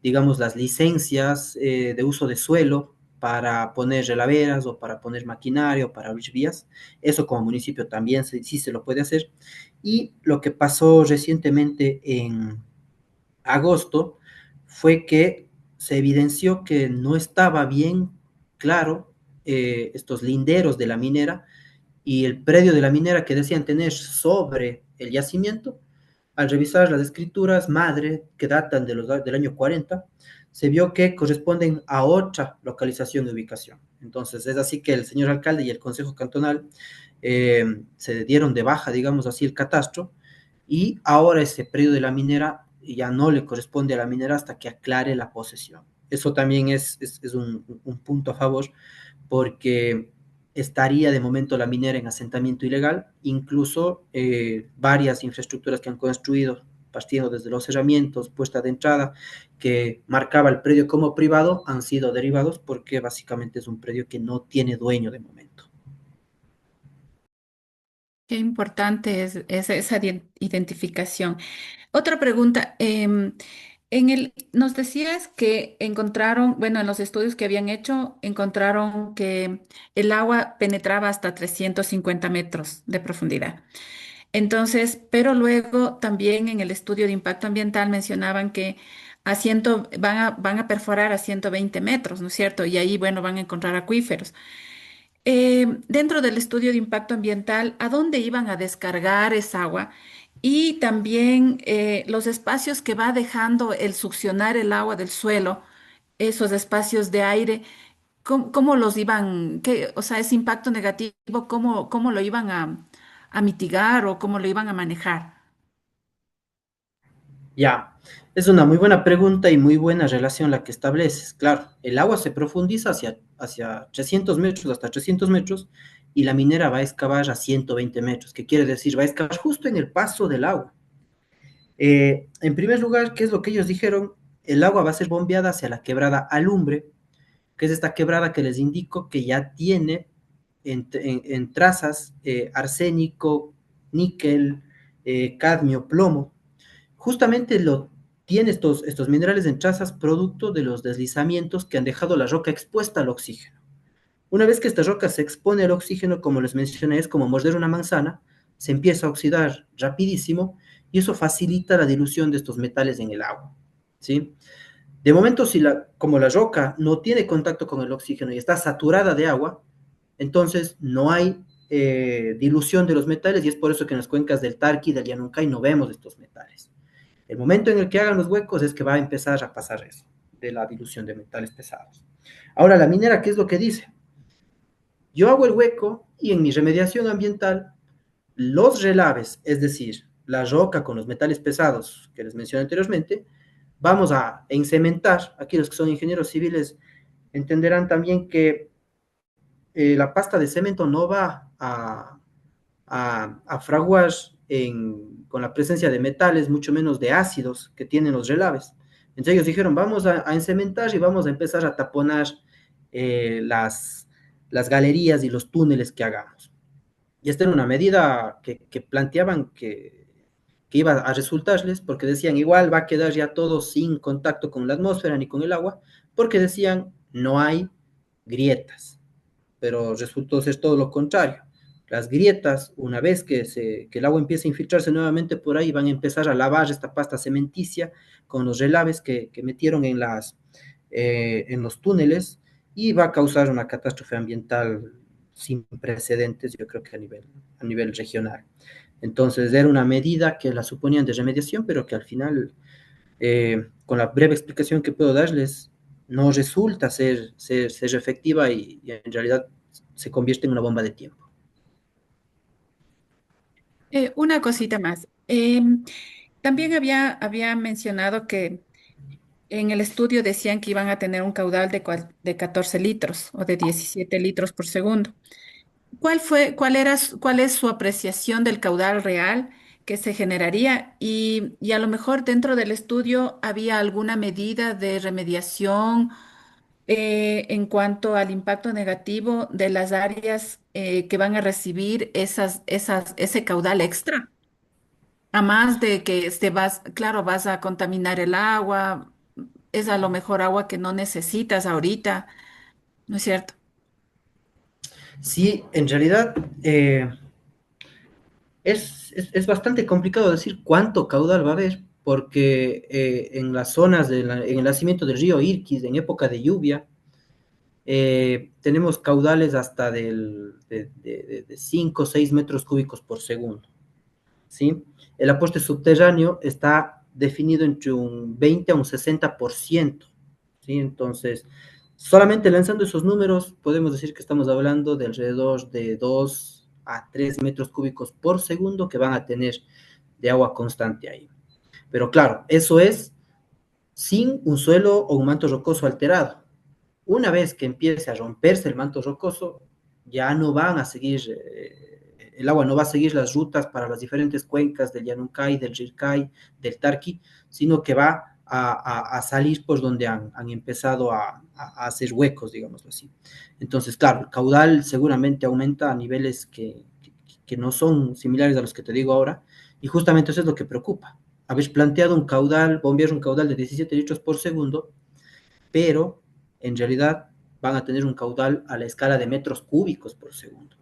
digamos, las licencias de uso de suelo para poner relaveras o para poner maquinaria o para abrir vías. Eso como municipio también sí se lo puede hacer. Y lo que pasó recientemente en agosto fue que se evidenció que no estaba bien claro estos linderos de la minera y el predio de la minera que decían tener sobre el yacimiento. Al revisar las escrituras madre que datan del año 40, se vio que corresponden a otra localización y ubicación. Entonces, es así que el señor alcalde y el consejo cantonal se dieron de baja, digamos así, el catastro, y ahora ese predio de la minera ya no le corresponde a la minera hasta que aclare la posesión. Eso también es un punto a favor, porque estaría de momento la minera en asentamiento ilegal, incluso varias infraestructuras que han construido, partiendo desde los cerramientos, puesta de entrada, que marcaba el predio como privado, han sido derivados porque básicamente es un predio que no tiene dueño de momento. Qué importante es esa identificación. Otra pregunta. Nos decías que encontraron, bueno, en los estudios que habían hecho, encontraron que el agua penetraba hasta 350 metros de profundidad. Entonces, pero luego también en el estudio de impacto ambiental mencionaban que van a perforar a 120 metros, ¿no es cierto? Y ahí, bueno, van a encontrar acuíferos. Dentro del estudio de impacto ambiental, ¿a dónde iban a descargar esa agua? Y también los espacios que va dejando el succionar el agua del suelo, esos espacios de aire, ¿cómo los iban, o sea, ese impacto negativo, cómo lo iban a mitigar o cómo lo iban a manejar? Ya, es una muy buena pregunta y muy buena relación la que estableces. Claro, el agua se profundiza hacia 300 metros, hasta 300 metros, y la minera va a excavar a 120 metros, que quiere decir, va a excavar justo en el paso del agua. En primer lugar, ¿qué es lo que ellos dijeron? El agua va a ser bombeada hacia la quebrada Alumbre, que es esta quebrada que les indico que ya tiene en trazas arsénico, níquel, cadmio, plomo. Justamente tiene estos minerales en trazas producto de los deslizamientos que han dejado la roca expuesta al oxígeno. Una vez que esta roca se expone al oxígeno, como les mencioné, es como morder una manzana, se empieza a oxidar rapidísimo y eso facilita la dilución de estos metales en el agua, ¿sí? De momento, como la roca no tiene contacto con el oxígeno y está saturada de agua, entonces no hay dilución de los metales y es por eso que en las cuencas del Tarqui y del Llanuncay no vemos estos metales. El momento en el que hagan los huecos es que va a empezar a pasar eso, de la dilución de metales pesados. Ahora, la minera, ¿qué es lo que dice? Yo hago el hueco y en mi remediación ambiental, los relaves, es decir, la roca con los metales pesados que les mencioné anteriormente, vamos a encementar. Aquí los que son ingenieros civiles entenderán también que la pasta de cemento no va a fraguar con la presencia de metales, mucho menos de ácidos que tienen los relaves. Entonces ellos dijeron, vamos a encementar y vamos a empezar a taponar las galerías y los túneles que hagamos. Y esta era una medida que planteaban que iba a resultarles, porque decían, igual va a quedar ya todo sin contacto con la atmósfera ni con el agua, porque decían, no hay grietas, pero resultó ser todo lo contrario. Las grietas, una vez que el agua empiece a infiltrarse nuevamente por ahí, van a empezar a lavar esta pasta cementicia con los relaves que metieron en los túneles, y va a causar una catástrofe ambiental sin precedentes, yo creo que a nivel regional. Entonces era una medida que la suponían de remediación, pero que al final, con la breve explicación que puedo darles, no resulta ser efectiva, y en realidad se convierte en una bomba de tiempo. Una cosita más. También había mencionado que en el estudio decían que iban a tener un caudal de 14 litros o de 17 litros por segundo. ¿Cuál es su apreciación del caudal real que se generaría? Y a lo mejor dentro del estudio había alguna medida de remediación en cuanto al impacto negativo de las áreas que van a recibir ese caudal extra. A más de que claro, vas a contaminar el agua, es a lo mejor agua que no necesitas ahorita, ¿no es cierto? Sí, en realidad, es bastante complicado decir cuánto caudal va a haber, porque en las zonas, en el nacimiento del río Irquis, en época de lluvia, tenemos caudales hasta de 5 o 6 metros cúbicos por segundo, ¿sí? El aporte subterráneo está definido entre un 20 a un 60%, ¿sí? Entonces, solamente lanzando esos números, podemos decir que estamos hablando de alrededor de 2 a 3 metros cúbicos por segundo que van a tener de agua constante ahí. Pero claro, eso es sin un suelo o un manto rocoso alterado. Una vez que empiece a romperse el manto rocoso, ya no van a seguir, el agua no va a seguir las rutas para las diferentes cuencas del Yanuncay, del Rircay, del Tarqui, sino que va a salir por donde han empezado a hacer huecos, digámoslo así. Entonces, claro, el caudal seguramente aumenta a niveles que no son similares a los que te digo ahora, y justamente eso es lo que preocupa. Habéis planteado un caudal, bombear un caudal de 17 litros por segundo, pero en realidad van a tener un caudal a la escala de metros cúbicos por segundo.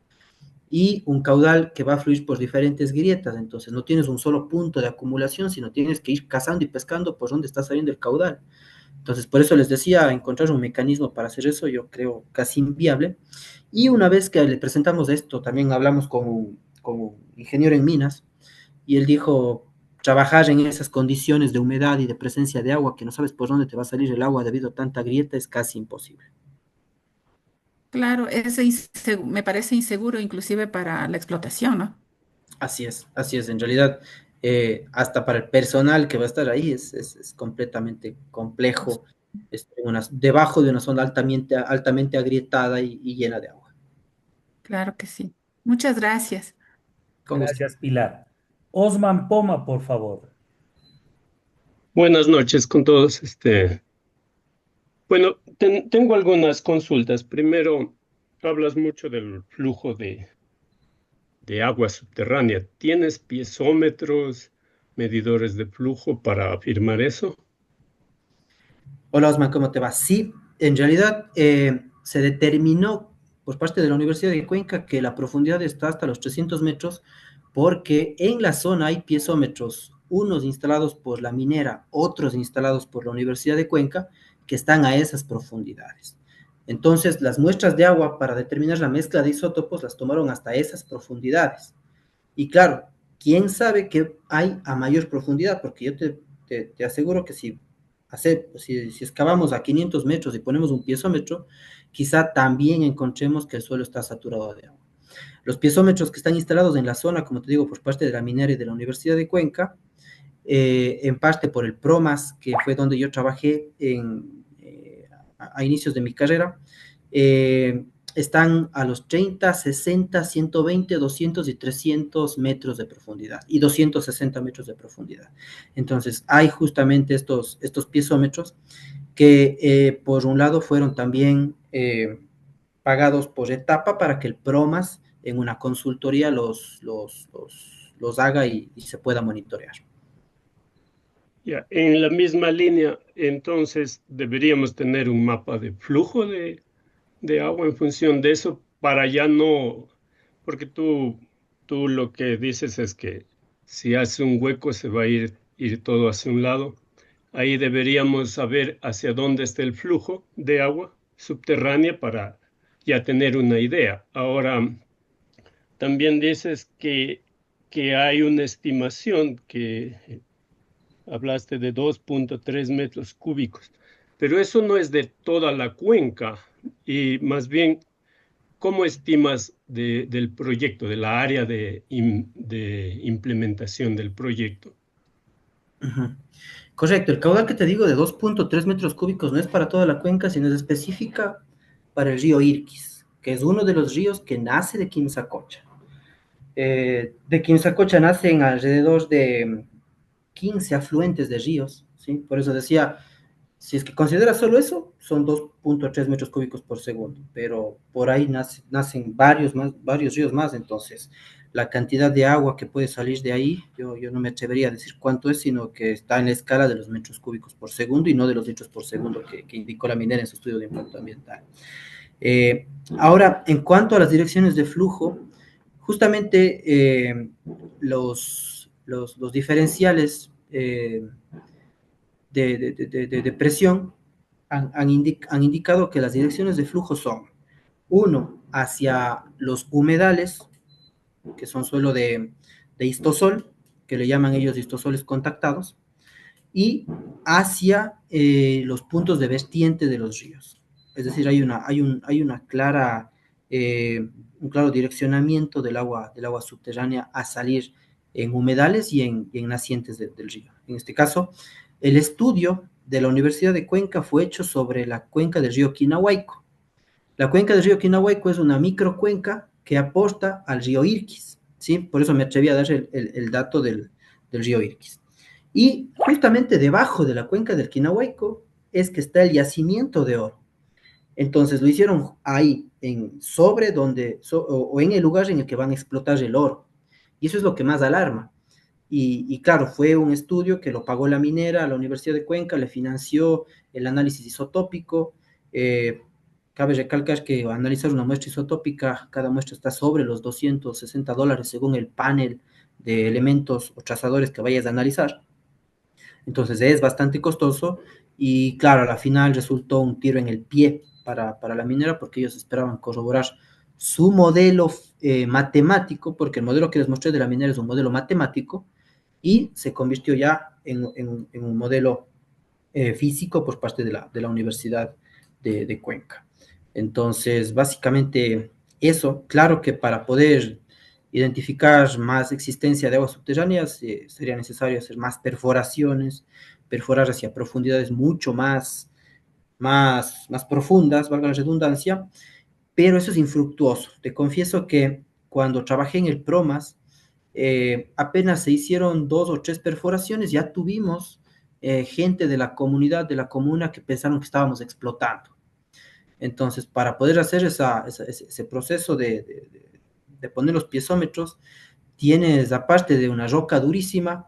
Y un caudal que va a fluir por diferentes grietas, entonces no tienes un solo punto de acumulación, sino tienes que ir cazando y pescando por donde está saliendo el caudal. Entonces, por eso les decía, encontrar un mecanismo para hacer eso, yo creo casi inviable. Y una vez que le presentamos esto, también hablamos con un ingeniero en minas, y él dijo, trabajar en esas condiciones de humedad y de presencia de agua, que no sabes por dónde te va a salir el agua debido a tanta grieta, es casi imposible. Claro, me parece inseguro inclusive para la explotación, ¿no? Así es, en realidad, hasta para el personal que va a estar ahí es completamente complejo, debajo de una zona altamente agrietada y llena de agua. Claro que sí. Muchas gracias. Con gusto. Gracias, Pilar. Osman Poma, por favor. Buenas noches con todos. Bueno, tengo algunas consultas. Primero, hablas mucho del flujo de agua subterránea. ¿Tienes piezómetros, medidores de flujo para afirmar eso? Hola Osman, ¿cómo te va? Sí, en realidad se determinó por parte de la Universidad de Cuenca que la profundidad está hasta los 300 metros, porque en la zona hay piezómetros, unos instalados por la minera, otros instalados por la Universidad de Cuenca, que están a esas profundidades. Entonces, las muestras de agua para determinar la mezcla de isótopos las tomaron hasta esas profundidades. Y claro, ¿quién sabe qué hay a mayor profundidad? Porque yo te aseguro que si excavamos a 500 metros y ponemos un piezómetro, quizá también encontremos que el suelo está saturado de agua. Los piezómetros que están instalados en la zona, como te digo, por parte de la minera y de la Universidad de Cuenca, en parte por el PROMAS, que fue donde yo trabajé a inicios de mi carrera, eh, están a los 30, 60, 120, 200 y 300 metros de profundidad y 260 metros de profundidad. Entonces, hay justamente estos piezómetros que, por un lado, fueron también pagados por etapa para que el PROMAS en una consultoría los haga y se pueda monitorear. Ya, en la misma línea, entonces deberíamos tener un mapa de flujo de agua en función de eso para ya no, porque tú lo que dices es que si hace un hueco se va a ir todo hacia un lado. Ahí deberíamos saber hacia dónde está el flujo de agua subterránea para ya tener una idea. Ahora, también dices que hay una estimación que hablaste de 2,3 metros cúbicos, pero eso no es de toda la cuenca y más bien, ¿cómo estimas del proyecto, de la área de implementación del proyecto? Ujú. Correcto, el caudal que te digo de 2,3 metros cúbicos no es para toda la cuenca, sino es específica para el río Irquis, que es uno de los ríos que nace de Quimsacocha. De Quimsacocha nacen alrededor de 15 afluentes de ríos, ¿sí? Por eso decía, si es que consideras solo eso, son 2,3 metros cúbicos por segundo, pero por ahí nacen varios ríos más, entonces la cantidad de agua que puede salir de ahí, yo no me atrevería a decir cuánto es, sino que está en la escala de los metros cúbicos por segundo y no de los litros por segundo que indicó la minera en su estudio de impacto ambiental. Ahora, en cuanto a las direcciones de flujo, justamente los diferenciales de presión han indicado que las direcciones de flujo son, uno, hacia los humedales, que son suelo de histosol, que le llaman ellos histosoles contactados, y hacia los puntos de vertiente de los ríos. Es decir, hay una clara, un claro direccionamiento del agua subterránea a salir en humedales y en nacientes del río. En este caso, el estudio de la Universidad de Cuenca fue hecho sobre la cuenca del río Quinahuayco. La cuenca del río Quinahuayco es una microcuenca que aporta al río Irquis, ¿sí? Por eso me atreví a dar el dato del río Irquis. Y justamente debajo de la cuenca del Quinahuayco es que está el yacimiento de oro. Entonces lo hicieron ahí, o en el lugar en el que van a explotar el oro. Y eso es lo que más alarma. Y claro, fue un estudio que lo pagó la minera, la Universidad de Cuenca, le financió el análisis isotópico. Cabe recalcar que analizar una muestra isotópica, cada muestra está sobre los $260 según el panel de elementos o trazadores que vayas a analizar. Entonces es bastante costoso y claro, a la final resultó un tiro en el pie para la minera porque ellos esperaban corroborar su modelo matemático, porque el modelo que les mostré de la minera es un modelo matemático y se convirtió ya en un modelo físico por parte de la Universidad de Cuenca. Entonces, básicamente eso, claro que para poder identificar más existencia de aguas subterráneas sería necesario hacer más perforaciones, perforar hacia profundidades mucho más profundas, valga la redundancia, pero eso es infructuoso. Te confieso que cuando trabajé en el PROMAS, apenas se hicieron 2 o 3 perforaciones, ya tuvimos gente de la comunidad, de la comuna, que pensaron que estábamos explotando. Entonces, para poder hacer ese proceso de poner los piezómetros, tienes, aparte de una roca durísima,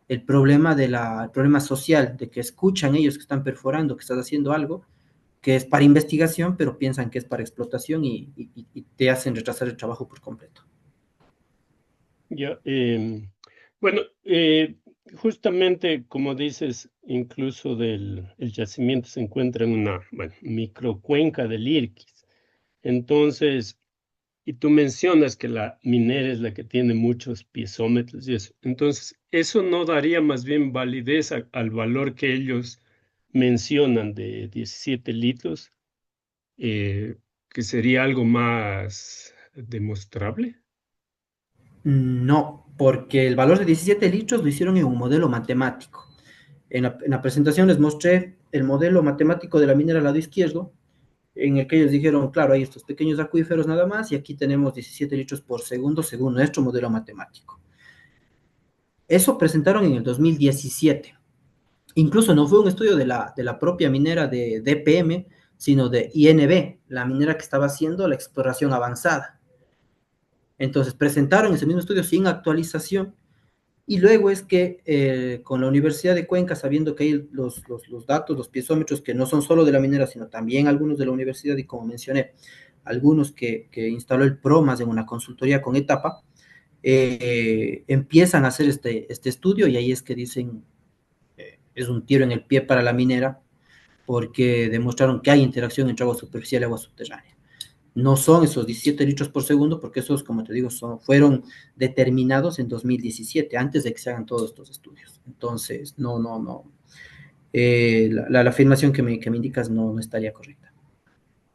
el problema social, de que escuchan ellos que están perforando, que estás haciendo algo, que es para investigación, pero piensan que es para explotación y te hacen retrasar el trabajo por completo. Ya, bueno, justamente como dices, incluso el yacimiento se encuentra en una, bueno, microcuenca del Irquis. Entonces, y tú mencionas que la minera es la que tiene muchos piezómetros y eso. Entonces, eso no daría más bien validez al valor que ellos mencionan de 17 litros, que sería algo más demostrable. No, porque el valor de 17 litros lo hicieron en un modelo matemático. En la presentación les mostré el modelo matemático de la minera al lado izquierdo, en el que ellos dijeron, claro, hay estos pequeños acuíferos nada más, y aquí tenemos 17 litros por segundo según nuestro modelo matemático. Eso presentaron en el 2017. Incluso no fue un estudio de la propia minera de DPM, sino de INB, la minera que estaba haciendo la exploración avanzada. Entonces presentaron ese mismo estudio sin actualización y luego es que con la Universidad de Cuenca, sabiendo que hay los datos, los piezómetros, que no son solo de la minera, sino también algunos de la universidad, y como mencioné, algunos que instaló el PROMAS en una consultoría con Etapa, empiezan a hacer este estudio y ahí es que dicen, es un tiro en el pie para la minera, porque demostraron que hay interacción entre agua superficial y agua subterránea. No son esos 17 litros por segundo, porque esos, como te digo, fueron determinados en 2017, antes de que se hagan todos estos estudios. Entonces, no. La afirmación que me indicas no estaría correcta.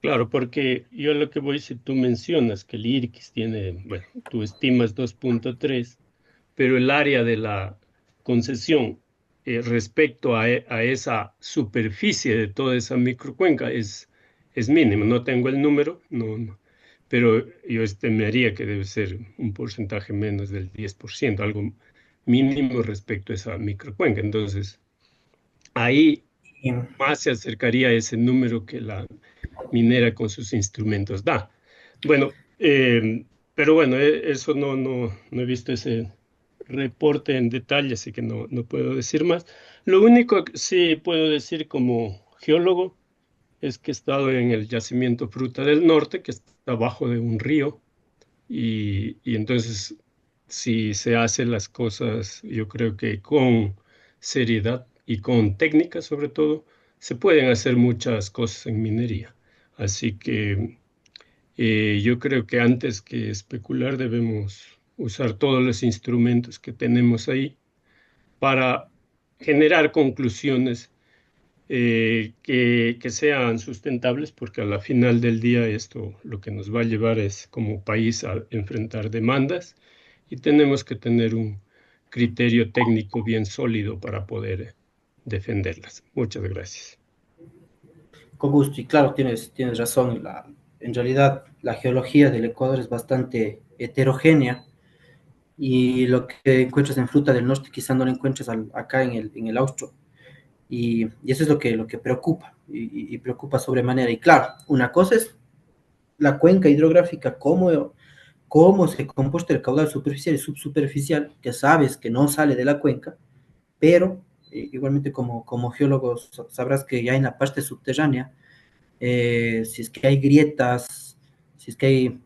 Claro, porque yo lo que voy, si tú mencionas que el IRCIS tiene, bueno, tú estimas 2.3, pero el área de la concesión respecto a esa superficie de toda esa microcuenca es mínimo. No tengo el número, pero yo estimaría que debe ser un porcentaje menos del 10%, algo mínimo respecto a esa microcuenca. Entonces, ahí Bien. más se acercaría a ese número que la minera con sus instrumentos da. Bueno, pero bueno, eso no he visto ese reporte en detalle, así que no puedo decir más. Lo único que sí puedo decir como geólogo es que he estado en el yacimiento Fruta del Norte, que está abajo de un río, y entonces si se hacen las cosas, yo creo que con seriedad y con técnica sobre todo, se pueden hacer muchas cosas en minería. Así que yo creo que antes que especular debemos usar todos los instrumentos que tenemos ahí para generar conclusiones que sean sustentables, porque a la final del día esto lo que nos va a llevar es como país a enfrentar demandas y tenemos que tener un criterio técnico bien sólido para poder defenderlas. Muchas gracias. Con gusto, y claro, tienes razón. En realidad, la geología del Ecuador es bastante heterogénea y lo que encuentras en Fruta del Norte quizá no lo encuentres acá en el Austro. Y eso es lo que preocupa, y preocupa sobremanera. Y claro, una cosa es la cuenca hidrográfica, cómo se comporta el caudal superficial y subsuperficial, que sabes que no sale de la cuenca, pero igualmente como geólogos sabrás que ya en la parte subterránea, si es que hay grietas, si es que hay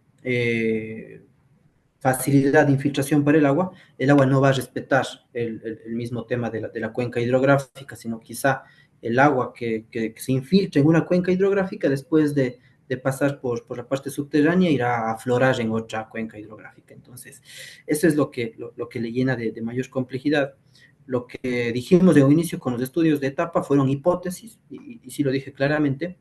facilidad de infiltración para el agua no va a respetar el mismo tema de la cuenca hidrográfica, sino quizá el agua que se infiltra en una cuenca hidrográfica después de pasar por la parte subterránea irá a aflorar en otra cuenca hidrográfica. Entonces, eso es lo que le llena de mayor complejidad. Lo que dijimos de un inicio con los estudios de etapa fueron hipótesis, y sí lo dije claramente,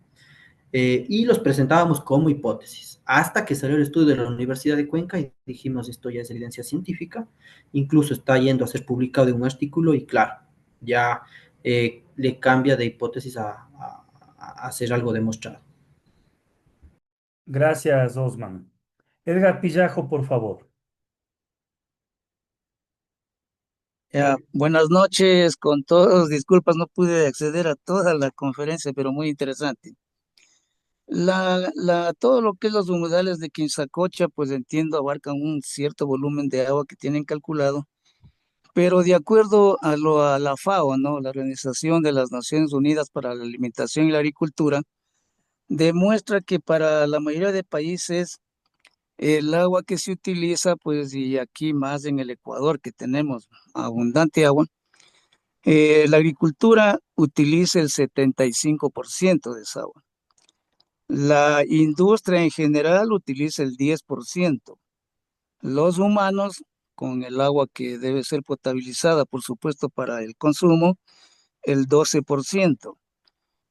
y los presentábamos como hipótesis, hasta que salió el estudio de la Universidad de Cuenca y dijimos, esto ya es evidencia científica, incluso está yendo a ser publicado en un artículo y claro, ya le cambia de hipótesis a ser algo demostrado. Gracias, Osman. Edgar Pillajo, por favor. Ya, buenas noches con todos. Disculpas, no pude acceder a toda la conferencia, pero muy interesante. Todo lo que es los humedales de Quinzacocha, pues entiendo, abarcan un cierto volumen de agua que tienen calculado, pero de acuerdo a la FAO, ¿no? La Organización de las Naciones Unidas para la Alimentación y la Agricultura, demuestra que para la mayoría de países el agua que se utiliza, pues y aquí más en el Ecuador que tenemos abundante agua, la agricultura utiliza el 75% de esa agua. La industria en general utiliza el 10%. Los humanos, con el agua que debe ser potabilizada, por supuesto, para el consumo, el 12%.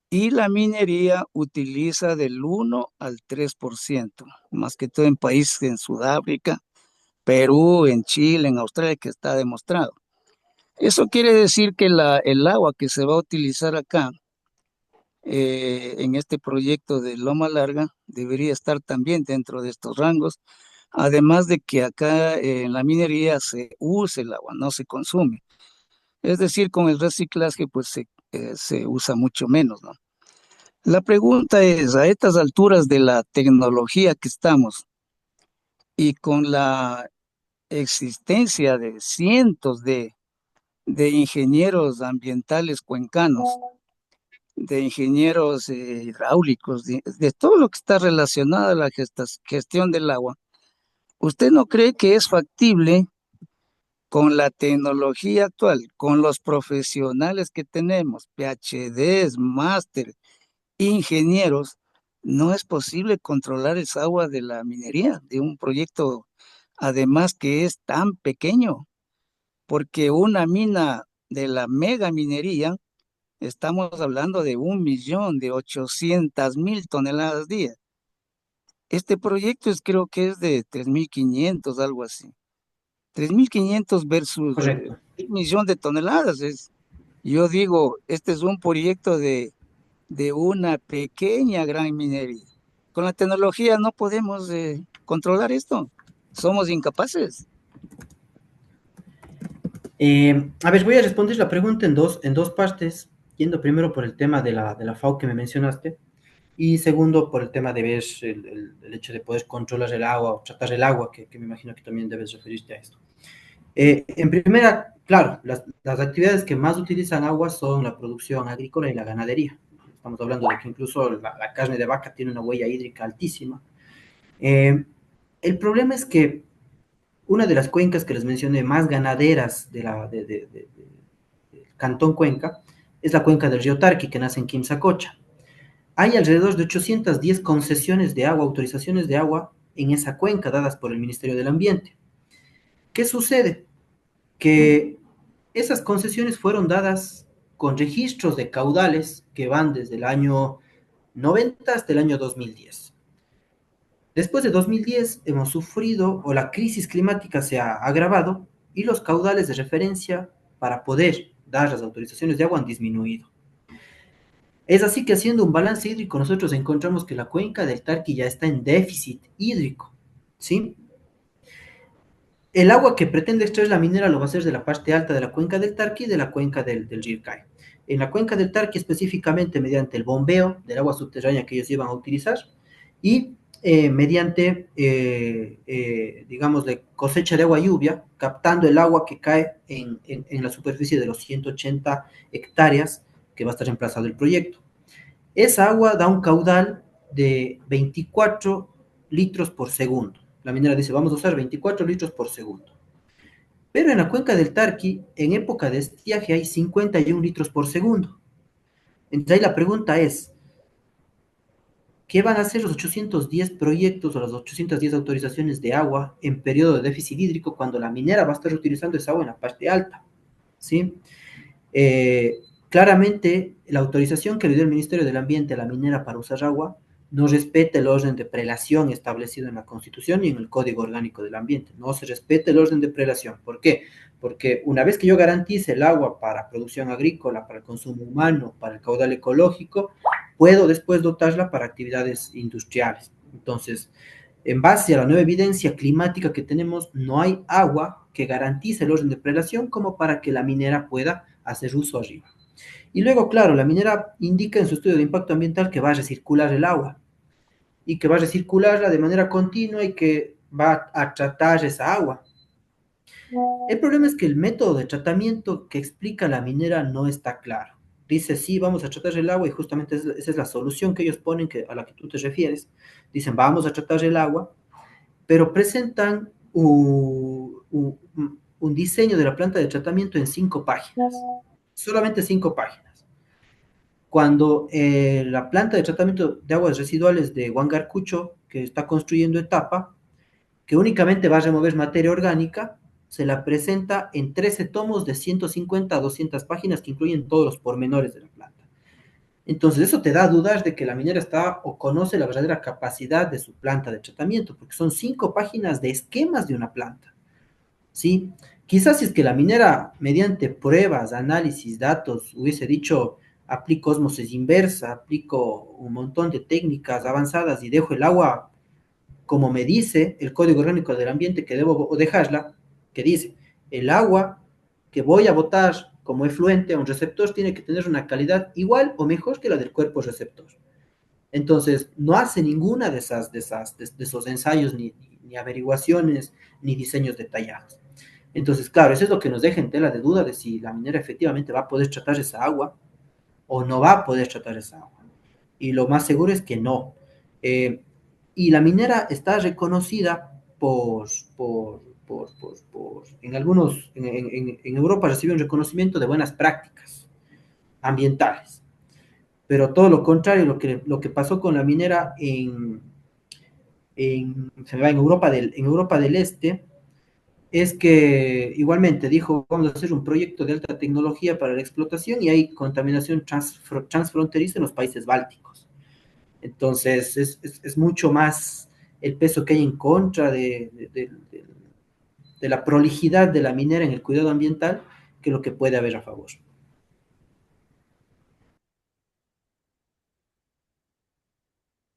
Y la minería utiliza del 1 al 3%, más que todo en países en Sudáfrica, Perú, en Chile, en Australia, que está demostrado. Eso quiere decir que el agua que se va a utilizar acá en este proyecto de Loma Larga debería estar también dentro de estos rangos, además de que acá en la minería se usa el agua, no se consume. Es decir, con el reciclaje pues se usa mucho menos, ¿no? La pregunta es, a estas alturas de la tecnología que estamos, y con la existencia de cientos de ingenieros ambientales cuencanos, de ingenieros hidráulicos, de todo lo que está relacionado a la gestión del agua, ¿usted no cree que es factible con la tecnología actual, con los profesionales que tenemos, PhDs, máster, ingenieros, no es posible controlar esa agua de la minería, de un proyecto, además que es tan pequeño? Porque una mina de la mega minería, estamos hablando de 1.800.000 toneladas día. Este proyecto creo que es de 3.500, algo así. 3.500 versus Correcto. 1 millón de toneladas. Yo digo, este es un proyecto de una pequeña gran minería. Con la tecnología no podemos controlar esto. Somos incapaces. A ver, voy a responder la pregunta en dos partes, yendo primero por el tema de la FAO que me mencionaste, y segundo por el tema de ver el hecho de poder controlar el agua o tratar el agua, que me imagino que también debes referirte a esto. En primera, claro, las actividades que más utilizan agua son la producción agrícola y la ganadería. Estamos hablando de que incluso la carne de vaca tiene una huella hídrica altísima. El problema es que una de las cuencas que les mencioné más ganaderas del Cantón Cuenca es la cuenca del río Tarqui, que nace en Quimsacocha. Hay alrededor de 810 concesiones de agua, autorizaciones de agua en esa cuenca dadas por el Ministerio del Ambiente. ¿Qué sucede? Que esas concesiones fueron dadas con registros de caudales que van desde el año 90 hasta el año 2010. Después de 2010 hemos sufrido o la crisis climática se ha agravado y los caudales de referencia para poder dar las autorizaciones de agua han disminuido. Es así que haciendo un balance hídrico nosotros encontramos que la cuenca del Tarqui ya está en déficit hídrico, ¿sí? El agua que pretende extraer la minera lo va a hacer de la parte alta de la cuenca del Tarqui y de la cuenca del Rircay. En la cuenca del Tarqui específicamente mediante el bombeo del agua subterránea que ellos iban a utilizar y mediante, digamos, de cosecha de agua lluvia, captando el agua que cae en la superficie de los 180 hectáreas que va a estar emplazado el proyecto. Esa agua da un caudal de 24 litros por segundo. La minera dice, vamos a usar 24 litros por segundo. Pero en la cuenca del Tarqui, en época de estiaje, hay 51 litros por segundo. Entonces ahí la pregunta es, ¿qué van a hacer los 810 proyectos o las 810 autorizaciones de agua en periodo de déficit hídrico cuando la minera va a estar utilizando esa agua en la parte alta? ¿Sí? Claramente, la autorización que le dio el Ministerio del Ambiente a la minera para usar agua no respeta el orden de prelación establecido en la Constitución y en el Código Orgánico del Ambiente. No se respeta el orden de prelación. ¿Por qué? Porque una vez que yo garantice el agua para producción agrícola, para el consumo humano, para el caudal ecológico, puedo después dotarla para actividades industriales. Entonces, en base a la nueva evidencia climática que tenemos, no hay agua que garantice el orden de prelación como para que la minera pueda hacer uso arriba. Y luego, claro, la minera indica en su estudio de impacto ambiental que va a recircular el agua y que va a recircularla de manera continua y que va a tratar esa agua. El problema es que el método de tratamiento que explica la minera no está claro. Dice, sí, vamos a tratar el agua y justamente esa es la solución que ellos ponen, a la que tú te refieres. Dicen, vamos a tratar el agua, pero presentan un diseño de la planta de tratamiento en 5 páginas, solamente 5 páginas. Cuando la planta de tratamiento de aguas residuales de Huangarcucho, que está construyendo Etapa, que únicamente va a remover materia orgánica, se la presenta en 13 tomos de 150 a 200 páginas que incluyen todos los pormenores de la planta. Entonces eso te da dudas de que la minera está o conoce la verdadera capacidad de su planta de tratamiento, porque son 5 páginas de esquemas de una planta, ¿sí? Quizás si es que la minera, mediante pruebas, análisis, datos, hubiese dicho, aplico ósmosis inversa, aplico un montón de técnicas avanzadas y dejo el agua como me dice el Código Orgánico del Ambiente que debo dejarla, que dice, el agua que voy a botar como efluente a un receptor tiene que tener una calidad igual o mejor que la del cuerpo receptor. Entonces, no hace ninguna de esos ensayos ni averiguaciones, ni diseños detallados. Entonces, claro, eso es lo que nos deja en tela de duda de si la minera efectivamente va a poder tratar esa agua o no va a poder tratar esa agua. Y lo más seguro es que no. Eh, y la minera está reconocida en algunos, en Europa recibe un reconocimiento de buenas prácticas ambientales. Pero todo lo contrario, lo que pasó con la minera en Europa del Este, es que igualmente dijo, vamos a hacer un proyecto de alta tecnología para la explotación y hay contaminación transfronteriza en los países bálticos. Entonces, es mucho más el peso que hay en contra de la prolijidad de la minera en el cuidado ambiental que lo que puede haber a favor.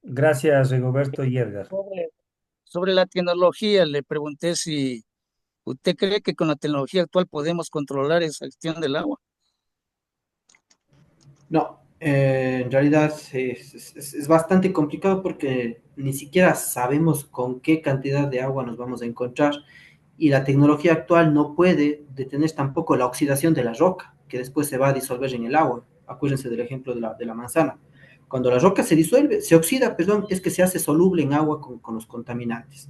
Gracias, Rigoberto y Edgar. Sobre, sobre la tecnología, le pregunté si usted cree que con la tecnología actual podemos controlar esa gestión del agua. No, en realidad es bastante complicado porque ni siquiera sabemos con qué cantidad de agua nos vamos a encontrar y la tecnología actual no puede detener tampoco la oxidación de la roca, que después se va a disolver en el agua. Acuérdense del ejemplo de la manzana. Cuando la roca se disuelve, se oxida, perdón, es que se hace soluble en agua con los contaminantes.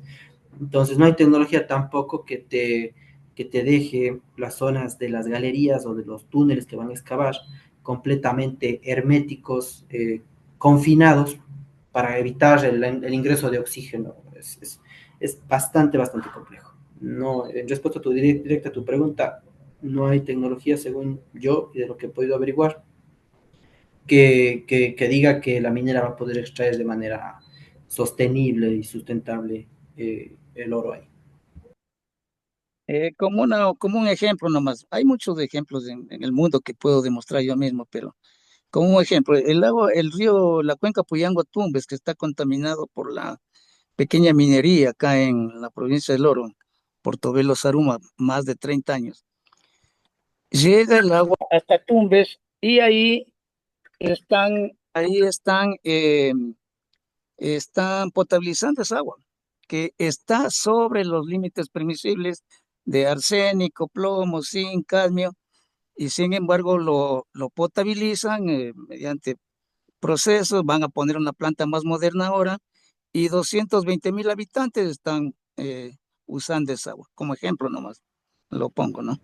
Entonces no hay tecnología tampoco que te deje las zonas de las galerías o de los túneles que van a excavar completamente herméticos, confinados, para evitar ingreso de oxígeno. Es bastante, bastante complejo. No, en respuesta directa a tu pregunta, no hay tecnología, según yo y de lo que he podido averiguar, que diga que la minera va a poder extraer de manera sostenible y sustentable el oro ahí. Como un ejemplo nomás, hay muchos ejemplos en el mundo que puedo demostrar yo mismo, pero como un ejemplo, el lago, el río, la cuenca Puyango-Tumbes, que está contaminado por la pequeña minería acá en la provincia del Oro, Portobelo, Saruma, más de 30 años. Llega el agua hasta Tumbes y están potabilizando esa agua, que está sobre los límites permisibles de arsénico, plomo, zinc, cadmio, y sin embargo lo potabilizan mediante procesos, van a poner una planta más moderna ahora, y 220,000 habitantes están usando esa agua, como ejemplo nomás, lo pongo, ¿no?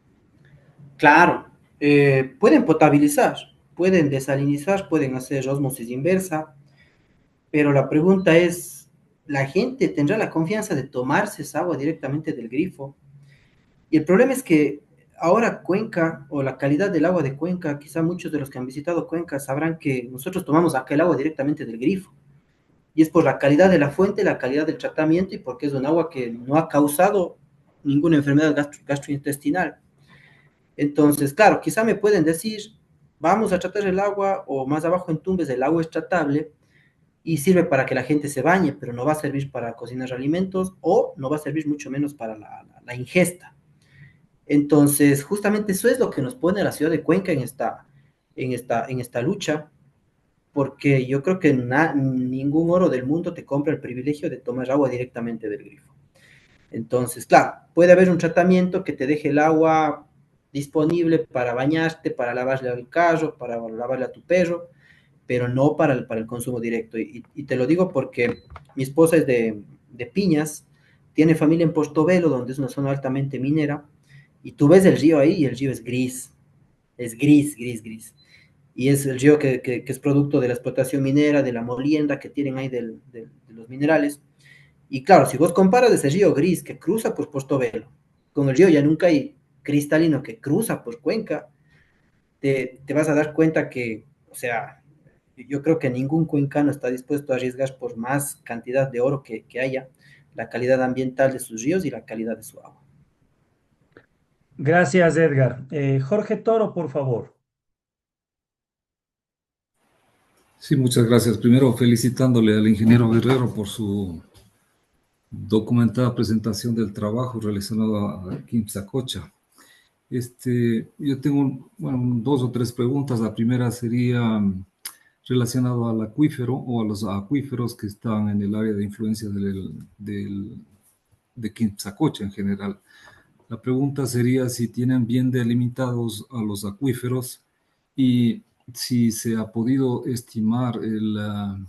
Claro, pueden potabilizar, pueden desalinizar, pueden hacer ósmosis inversa, pero la pregunta es, ¿la gente tendrá la confianza de tomarse esa agua directamente del grifo? Y el problema es que ahora Cuenca, o la calidad del agua de Cuenca, quizá muchos de los que han visitado Cuenca sabrán que nosotros tomamos aquel agua directamente del grifo. Y es por la calidad de la fuente, la calidad del tratamiento y porque es un agua que no ha causado ninguna enfermedad gastrointestinal. Entonces, claro, quizá me pueden decir, vamos a tratar el agua o más abajo en Tumbes el agua es tratable y sirve para que la gente se bañe, pero no va a servir para cocinar alimentos o no va a servir mucho menos para la ingesta. Entonces, justamente eso es lo que nos pone a la ciudad de Cuenca en esta lucha, porque yo creo que ningún oro del mundo te compra el privilegio de tomar agua directamente del grifo. Entonces, claro, puede haber un tratamiento que te deje el agua disponible para bañarte, para lavarle al carro, para lavarle a tu perro, pero no para el consumo directo. Y te lo digo porque mi esposa es de Piñas, tiene familia en Portobelo, donde es una zona altamente minera, y tú ves el río ahí y el río es gris, gris, gris. Y es el río que es producto de la explotación minera, de la molienda que tienen ahí de los minerales. Y claro, si vos comparas ese río gris que cruza por Portobelo con el río Yanuncay cristalino que cruza por Cuenca, te vas a dar cuenta que, o sea, yo creo que ningún cuencano está dispuesto a arriesgar por más cantidad de oro que haya, la calidad ambiental de sus ríos y la calidad de su agua. Gracias, Edgar. Jorge Toro, por favor. Sí, muchas gracias. Primero, felicitándole al ingeniero Guerrero por su documentada presentación del trabajo realizado aquí en Sacocha. Yo tengo, bueno, dos o tres preguntas. La primera sería relacionado al acuífero o a los acuíferos que están en el área de influencia del de Quimsacocha en general. La pregunta sería si tienen bien delimitados a los acuíferos y si se ha podido estimar el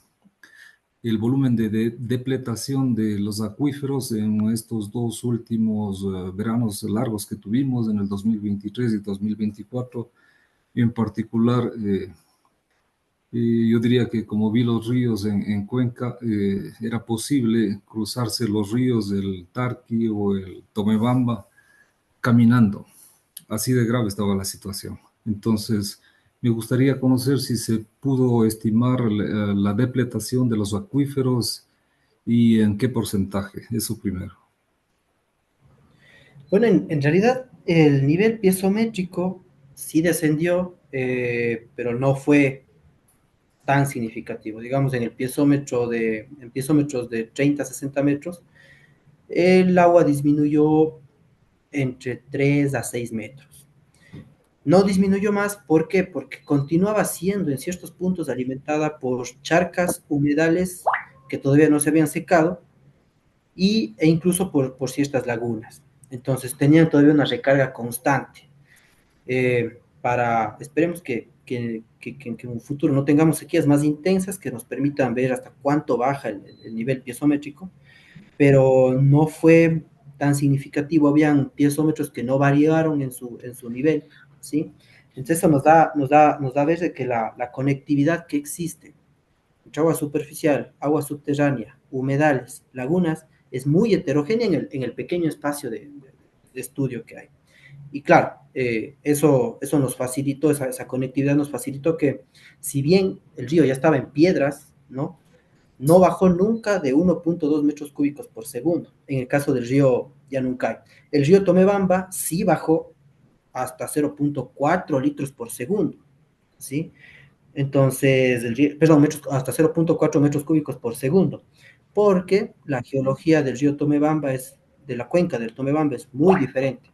volumen de depletación de los acuíferos en estos dos últimos veranos largos que tuvimos en el 2023 y 2024. En particular, yo diría que como vi los ríos en Cuenca, era posible cruzarse los ríos del Tarqui o el Tomebamba caminando. Así de grave estaba la situación. Entonces, me gustaría conocer si se pudo estimar la depletación de los acuíferos y en qué porcentaje. Eso primero. Bueno, en realidad el nivel piezométrico sí descendió, pero no fue tan significativo. Digamos, en piezómetros de 30 a 60 metros, el agua disminuyó entre 3 a 6 metros. No disminuyó más, ¿por qué? Porque continuaba siendo en ciertos puntos alimentada por charcas, humedales que todavía no se habían secado e incluso por ciertas lagunas. Entonces tenían todavía una recarga constante. Esperemos que en un futuro no tengamos sequías más intensas que nos permitan ver hasta cuánto baja el nivel piezométrico, pero no fue tan significativo. Habían piezómetros que no variaron en su nivel, ¿sí? Entonces eso nos da a ver de que la conectividad que existe entre agua superficial, agua subterránea, humedales, lagunas, es muy heterogénea en el pequeño espacio de estudio que hay. Y claro, eso nos facilitó, esa conectividad nos facilitó que si bien el río ya estaba en piedras, ¿no? No bajó nunca de 1.2 metros cúbicos por segundo, en el caso del río Yanuncay. El río Tomebamba sí bajó hasta 0.4 litros por segundo, ¿sí? Entonces, perdón, hasta 0.4 metros cúbicos por segundo, porque la geología del río Tomebamba de la cuenca del Tomebamba es muy diferente.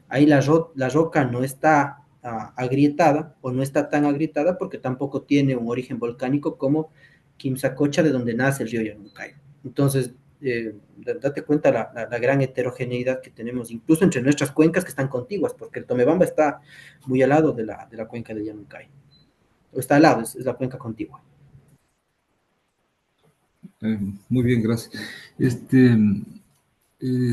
Ahí la roca no está agrietada o no está tan agrietada porque tampoco tiene un origen volcánico como Quimsacocha, de donde nace el río Yanuncay. Entonces, date cuenta la gran heterogeneidad que tenemos, incluso entre nuestras cuencas que están contiguas, porque el Tomebamba está muy al lado de la cuenca del Yanuncay. O está al lado, es la cuenca contigua. Muy bien, gracias.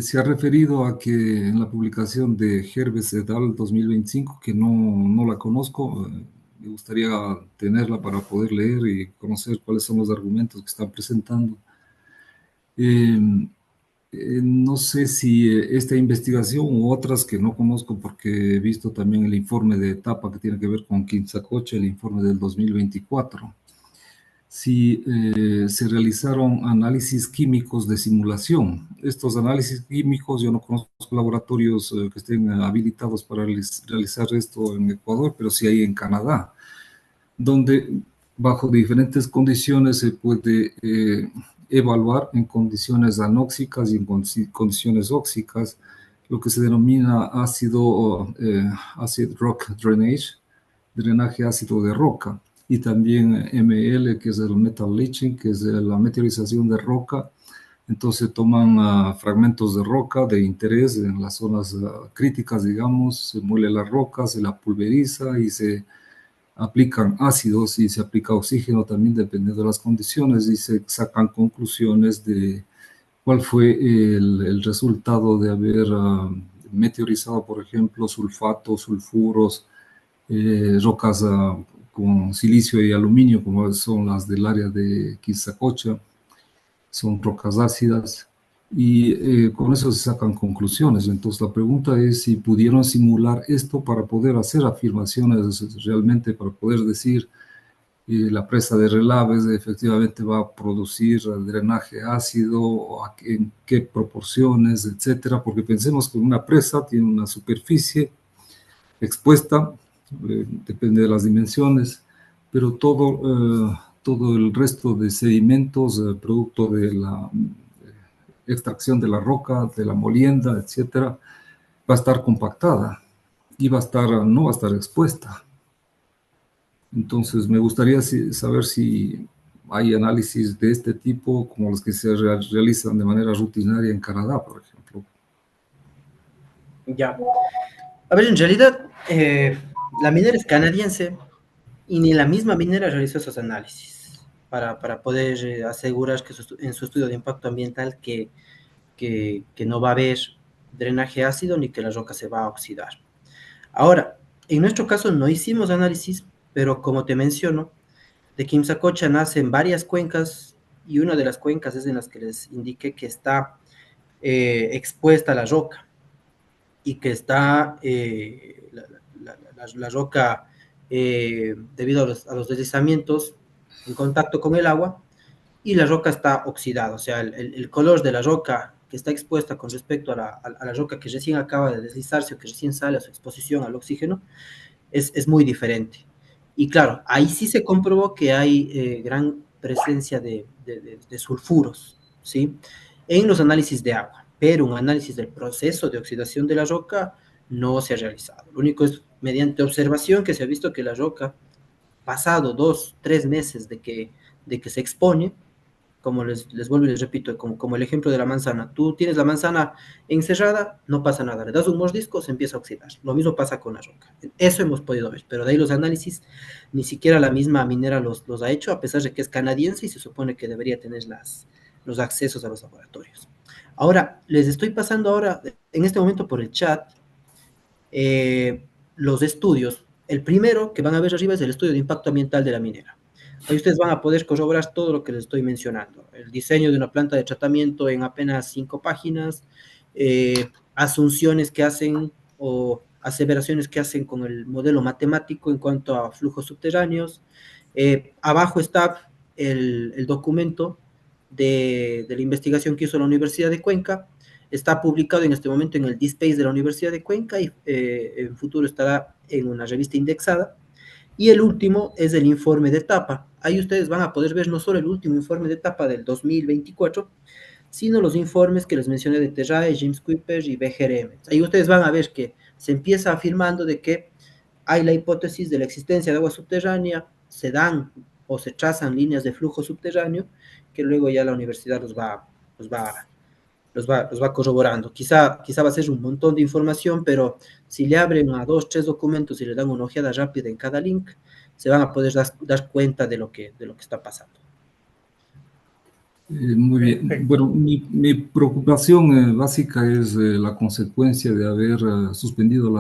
Se ha referido a que en la publicación de Herbes et al. 2025, que no la conozco, me gustaría tenerla para poder leer y conocer cuáles son los argumentos que están presentando. No sé si esta investigación u otras que no conozco, porque he visto también el informe de etapa que tiene que ver con Quimsacocha, el informe del 2024. Si se realizaron análisis químicos de simulación. Estos análisis químicos, yo no conozco laboratorios que estén habilitados para realizar esto en Ecuador, pero sí hay en Canadá, donde bajo diferentes condiciones se puede evaluar en condiciones anóxicas y en condiciones óxicas lo que se denomina acid rock drainage, drenaje ácido de roca, y también ML, que es el metal leaching, que es la meteorización de roca. Entonces toman fragmentos de roca de interés en las zonas críticas, digamos, se muele la roca, se la pulveriza y se aplican ácidos y se aplica oxígeno también dependiendo de las condiciones, y se sacan conclusiones de cuál fue el resultado de haber meteorizado, por ejemplo, sulfatos, sulfuros, rocas con silicio y aluminio, como son las del área de Quimsacocha, son rocas ácidas, y con eso se sacan conclusiones. Entonces la pregunta es si pudieron simular esto para poder hacer afirmaciones realmente, para poder decir la presa de Relaves efectivamente va a producir drenaje ácido, en qué proporciones, etcétera, porque pensemos que una presa tiene una superficie expuesta, depende de las dimensiones, pero todo el resto de sedimentos, producto de la extracción de la roca, de la molienda, etcétera, va a estar compactada y no va a estar expuesta. Entonces, me gustaría saber si hay análisis de este tipo como los que se realizan de manera rutinaria en Canadá, por ejemplo. Ya. A ver, en realidad, la minera es canadiense y ni la misma minera realizó esos análisis para poder asegurar que en su estudio de impacto ambiental que no va a haber drenaje ácido ni que la roca se va a oxidar. Ahora, en nuestro caso no hicimos análisis, pero como te menciono, de Quimsacocha nacen varias cuencas y una de las cuencas es en las que les indiqué que está expuesta la roca y que está la roca, debido a los deslizamientos, en contacto con el agua, y la roca está oxidada, o sea, el color de la roca que está expuesta con respecto a la roca que recién acaba de deslizarse o que recién sale a su exposición al oxígeno, es muy diferente. Y claro, ahí sí se comprobó que hay gran presencia de sulfuros, ¿sí? En los análisis de agua, pero un análisis del proceso de oxidación de la roca no se ha realizado. Lo único es mediante observación que se ha visto que la roca, pasado 2, 3 meses de que se expone, como les vuelvo y les repito, como el ejemplo de la manzana. Tú tienes la manzana encerrada, no pasa nada. Le das un mordisco, se empieza a oxidar. Lo mismo pasa con la roca. Eso hemos podido ver, pero de ahí los análisis, ni siquiera la misma minera los ha hecho, a pesar de que es canadiense y se supone que debería tener los accesos a los laboratorios. Ahora, les estoy pasando ahora, en este momento por el chat, los estudios. El primero que van a ver arriba es el estudio de impacto ambiental de la minera. Ahí ustedes van a poder corroborar todo lo que les estoy mencionando. El diseño de una planta de tratamiento en apenas 5 páginas, asunciones que hacen o aseveraciones que hacen con el modelo matemático en cuanto a flujos subterráneos. Abajo está el documento de la investigación que hizo la Universidad de Cuenca. Está publicado en este momento en el DSpace de la Universidad de Cuenca y en futuro estará en una revista indexada. Y el último es el informe de etapa. Ahí ustedes van a poder ver no solo el último informe de etapa del 2024, sino los informes que les mencioné de Terrae, James Kuiper y BGRM. Ahí ustedes van a ver que se empieza afirmando de que hay la hipótesis de la existencia de agua subterránea, se dan o se trazan líneas de flujo subterráneo, que luego ya la universidad los va corroborando. Quizá va a ser un montón de información, pero si le abren a 2, 3 documentos y le dan una ojeada rápida en cada link, se van a poder dar cuenta de lo que está pasando. Muy bien. Bueno, mi preocupación básica es la consecuencia de haber suspendido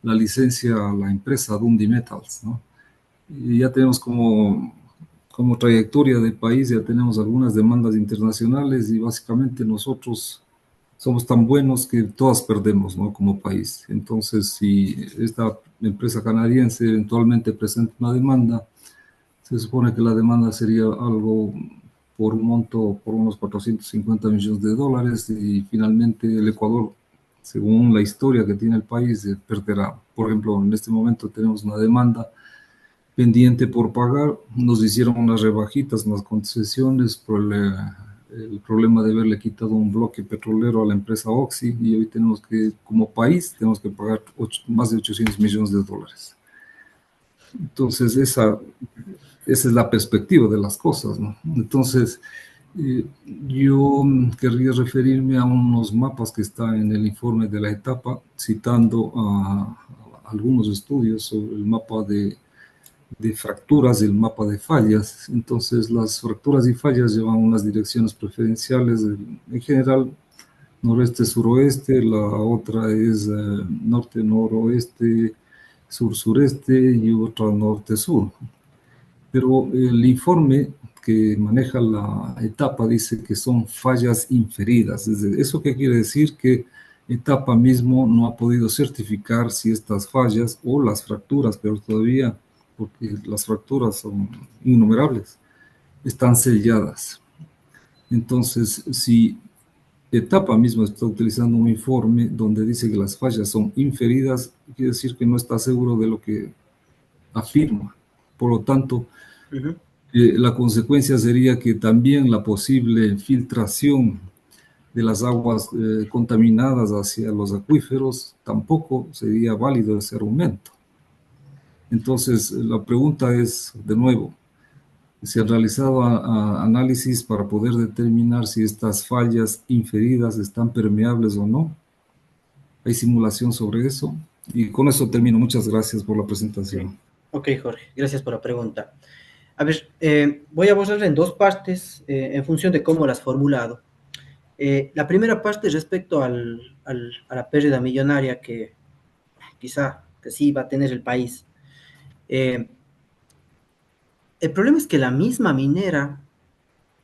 la licencia a la empresa Dundee Metals, ¿no? Y ya tenemos como trayectoria de país, ya tenemos algunas demandas internacionales y básicamente nosotros somos tan buenos que todas perdemos, ¿no? Como país. Entonces, si esta empresa canadiense eventualmente presenta una demanda, se supone que la demanda sería algo por un monto, por unos 450 millones de dólares y finalmente el Ecuador, según la historia que tiene el país, perderá. Por ejemplo, en este momento tenemos una demanda pendiente por pagar, nos hicieron unas rebajitas, unas concesiones por el problema de haberle quitado un bloque petrolero a la empresa Oxy y hoy tenemos que, como país, tenemos que pagar más de 800 millones de dólares. Entonces, esa es la perspectiva de las cosas, ¿no? Entonces, yo querría referirme a unos mapas que están en el informe de la etapa, citando a algunos estudios sobre el mapa de fracturas y el mapa de fallas. Entonces, las fracturas y fallas llevan unas direcciones preferenciales, en general, noreste-suroeste, la otra es norte-noroeste, sur-sureste y otra norte-sur. Pero el informe que maneja la etapa dice que son fallas inferidas. ¿Eso qué quiere decir? Que etapa mismo no ha podido certificar si estas fallas o las fracturas, pero todavía, porque las fracturas son innumerables, están selladas. Entonces, si etapa mismo está utilizando un informe donde dice que las fallas son inferidas, quiere decir que no está seguro de lo que afirma. Por lo tanto, la consecuencia sería que también la posible filtración de las aguas contaminadas hacia los acuíferos tampoco sería válido ese argumento. Entonces, la pregunta es, de nuevo, Se han realizado análisis para poder determinar si estas fallas inferidas están permeables o no. Hay simulación sobre eso. Y con eso termino. Muchas gracias por la Ok, presentación. ok, Jorge, gracias por la pregunta. A ver, voy a borrar en dos partes en función de cómo las has formulado. La primera parte respecto a la pérdida millonaria que quizá que sí va a tener el país. Eh, el problema es que la misma minera,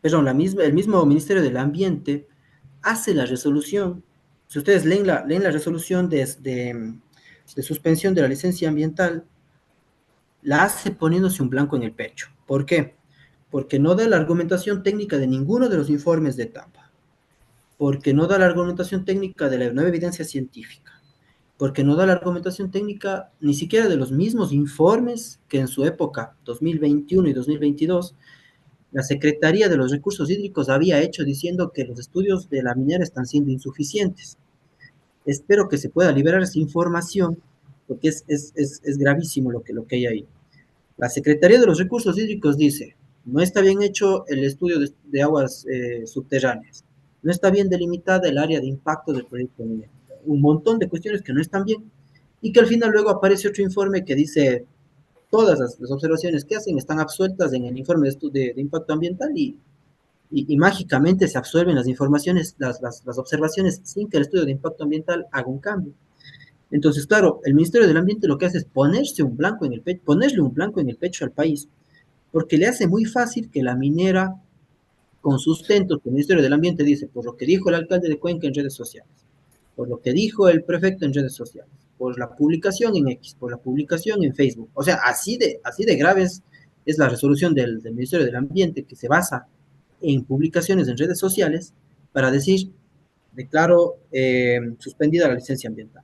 perdón, el mismo Ministerio del Ambiente hace la resolución. Si ustedes leen la resolución de suspensión de la licencia ambiental, la hace poniéndose un blanco en el pecho. ¿Por qué? Porque no da la argumentación técnica de ninguno de los informes de etapa, porque no da la argumentación técnica de la nueva evidencia científica, porque no da la argumentación técnica ni siquiera de los mismos informes que en su época, 2021 y 2022, la Secretaría de los Recursos Hídricos había hecho diciendo que los estudios de la minera están siendo insuficientes. Espero que se pueda liberar esa información, porque es gravísimo lo que hay ahí. La Secretaría de los Recursos Hídricos dice, no está bien hecho el estudio de aguas subterráneas, no está bien delimitada el área de impacto del proyecto minero, un montón de cuestiones que no están bien, y que al final luego aparece otro informe que dice, todas las observaciones que hacen están absueltas en el informe de impacto ambiental y mágicamente se absuelven las informaciones, las observaciones sin que el estudio de impacto ambiental haga un cambio. Entonces, claro, el Ministerio del Ambiente lo que hace es ponerle un blanco en el pecho al país, porque le hace muy fácil que la minera, con sustentos que el Ministerio del Ambiente dice, por lo que dijo el alcalde de Cuenca en redes sociales, por lo que dijo el prefecto en redes sociales, por la publicación en X, por la publicación en Facebook. O sea, así de graves es la resolución del Ministerio del Ambiente que se basa en publicaciones en redes sociales para decir, declaro suspendida la licencia ambiental.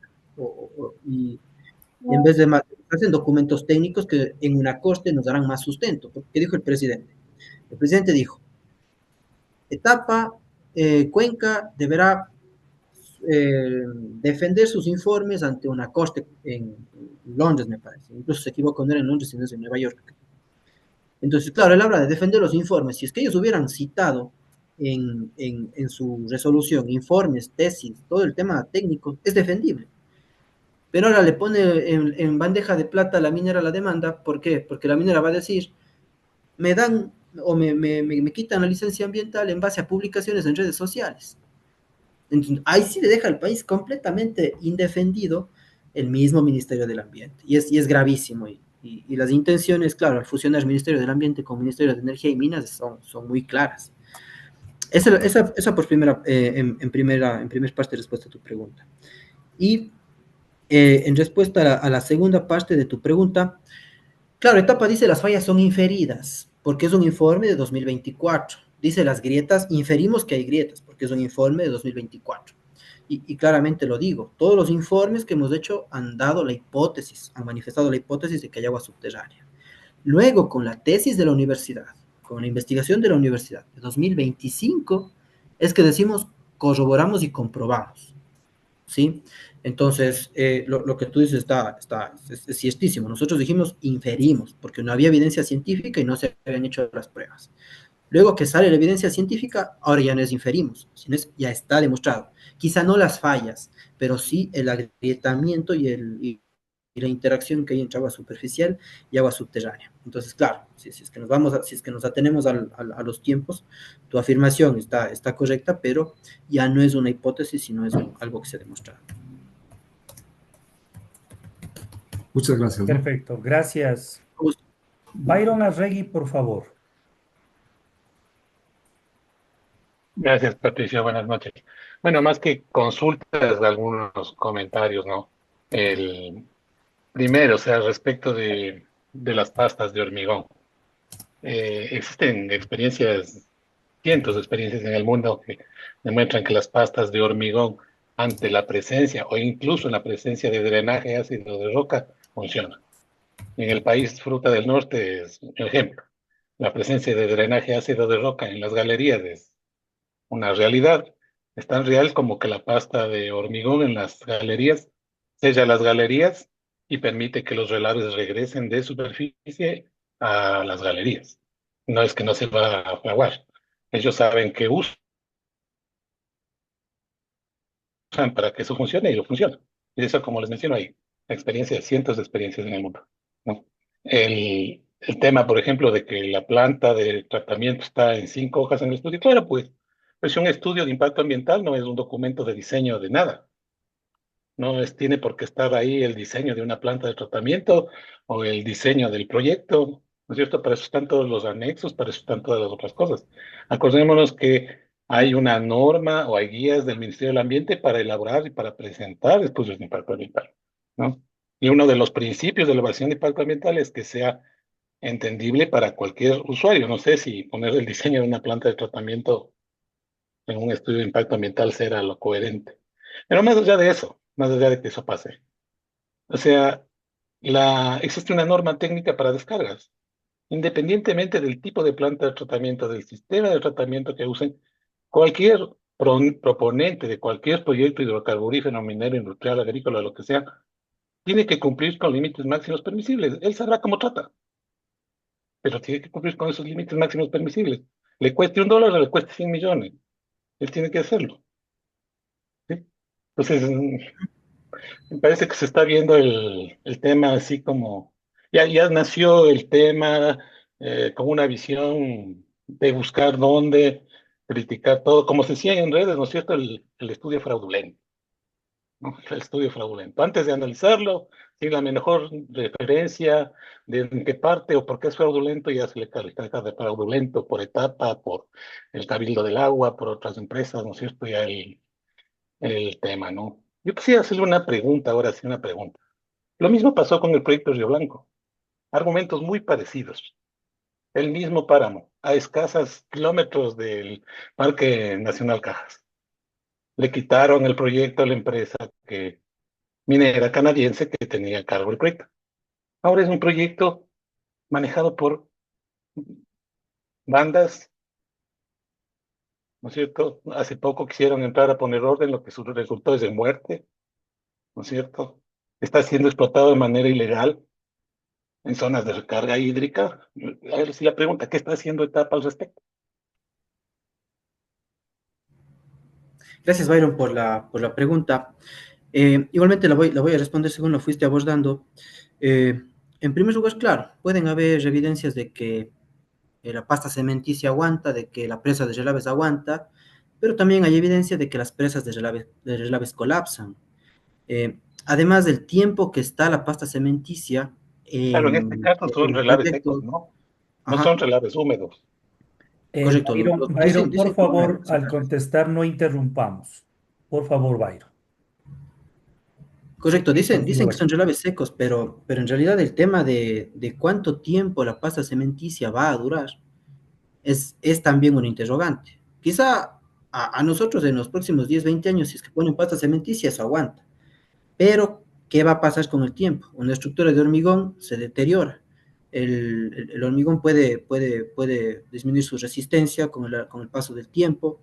Y en vez de más, hacen documentos técnicos que en una corte nos darán más sustento. ¿Qué dijo el presidente? El presidente dijo, etapa, Cuenca deberá defender sus informes ante una corte en Londres, me parece. Incluso se equivocó, no era en Londres, sino en Nueva York. Entonces, claro, él habla de defender los informes. Si es que ellos hubieran citado en su resolución informes, tesis, todo el tema técnico, es defendible. Pero ahora le pone en bandeja de plata a la minera la demanda. ¿Por qué? Porque la minera va a decir, me dan o me quitan la licencia ambiental en base a publicaciones en redes sociales. Entonces, ahí sí le deja al país completamente indefendido el mismo Ministerio del Ambiente. Y es gravísimo. Y las intenciones, claro, al fusionar el Ministerio del Ambiente con el Ministerio de Energía y Minas son muy claras. Esa por primera, en primera parte de respuesta a tu pregunta. Y en respuesta a la segunda parte de tu pregunta, claro, etapa dice las fallas son inferidas, porque es un informe de 2024. Dice las grietas, inferimos que hay grietas, porque es un informe de 2024. Y claramente lo digo, todos los informes que hemos hecho han dado la hipótesis, han manifestado la hipótesis de que hay agua subterránea. Luego, con la tesis de la universidad, con la investigación de la universidad de 2025, es que decimos, corroboramos y comprobamos. ¿Sí? Entonces, lo que tú dices es ciertísimo. Nosotros dijimos inferimos, porque no había evidencia científica y no se habían hecho las pruebas. Luego que sale la evidencia científica, ahora ya no es inferimos, sino ya está demostrado. Quizá no las fallas, pero sí el agrietamiento y la interacción que hay entre agua superficial y agua subterránea. Entonces, claro, si es que si es que nos atenemos a los tiempos, tu afirmación está correcta, pero ya no es una hipótesis, sino es algo que se ha demostrado. Muchas gracias, ¿no? Perfecto, gracias. Byron Arregui, por favor. Gracias, Patricia. Buenas noches. Bueno, más que consultas, algunos comentarios, ¿no? El primero, o sea, respecto de las pastas de hormigón. Existen experiencias, cientos de experiencias en el mundo que demuestran que las pastas de hormigón ante la presencia o incluso en la presencia de drenaje ácido de roca funcionan. En el país Fruta del Norte es un ejemplo. La presencia de drenaje ácido de roca en las galerías es una realidad. Es tan real como que la pasta de hormigón en las galerías sella las galerías y permite que los relaves regresen de superficie a las galerías. No es que no se va a fraguar. Ellos saben que usan para que eso funcione y lo funciona. Y eso, como les menciono, hay experiencias, cientos de experiencias en el mundo, ¿no? El tema, por ejemplo, de que la planta de tratamiento está en 5 hojas en el estudio, claro, pues un estudio de impacto ambiental no es un documento de diseño de nada. No tiene por qué estar ahí el diseño de una planta de tratamiento o el diseño del proyecto, ¿no es cierto? Para eso están todos los anexos, para eso están todas las otras cosas. Acordémonos que hay una norma o hay guías del Ministerio del Ambiente para elaborar y para presentar estudios de impacto ambiental, ¿no? Y uno de los principios de la evaluación de impacto ambiental es que sea entendible para cualquier usuario. No sé si poner el diseño de una planta de tratamiento en un estudio de impacto ambiental será lo coherente. Pero más allá de eso, más allá de que eso pase, o sea, existe una norma técnica para descargas, independientemente del tipo de planta de tratamiento, del sistema de tratamiento que usen, cualquier proponente de cualquier proyecto hidrocarburífero, minero, industrial, agrícola, lo que sea, tiene que cumplir con límites máximos permisibles. Él sabrá cómo trata, pero tiene que cumplir con esos límites máximos permisibles. Le cueste $1 o le cueste 100 millones. Él tiene que hacerlo. ¿Sí? Entonces, me parece que se está viendo el tema así como, ya nació el tema con una visión de buscar dónde, criticar todo, como se decía en redes, ¿no es cierto? El estudio fraudulento, ¿no? El estudio fraudulento. Antes de analizarlo, sin la mejor referencia de en qué parte o por qué es fraudulento, ya se le califica de fraudulento por etapa, por el Cabildo del Agua, por otras empresas, ¿no es cierto? Ya el tema, ¿no? Yo quisiera hacerle una pregunta, ahora sí, una pregunta. Lo mismo pasó con el proyecto Río Blanco. Argumentos muy parecidos. El mismo páramo, a escasas kilómetros del Parque Nacional Cajas. Le quitaron el proyecto a la empresa minera canadiense que tenía a cargo el proyecto. Ahora es un proyecto manejado por bandas, ¿no es cierto? Hace poco quisieron entrar a poner orden, lo que resultó es de muerte, ¿no es cierto? Está siendo explotado de manera ilegal en zonas de recarga hídrica. A ver si la pregunta, ¿qué está haciendo etapa al respecto? Gracias, Byron, por la pregunta. Igualmente la voy a responder según lo fuiste abordando. Eh, en primer lugar, claro, pueden haber evidencias de que la pasta cementicia aguanta, de que la presa de relaves aguanta, pero también hay evidencia de que las presas de relaves colapsan. Además del tiempo que está la pasta cementicia Claro, en este caso en son el relaves secos, trayecto, ¿no? No son ajá, relaves húmedos. correcto, Byron, por dicen húmedos, favor, al contestar, no interrumpamos. Por favor, Byron. correcto, Sí, dicen que continúe. son relaves secos, pero en realidad el tema de cuánto tiempo la pasta cementicia va a durar es también un interrogante. Quizá a nosotros en los próximos 10 20 años, si es que ponen pasta cementicia, eso aguanta. Pero, ¿qué va a pasar con el tiempo? Una estructura de hormigón se deteriora. El hormigón puede disminuir su resistencia con el paso del tiempo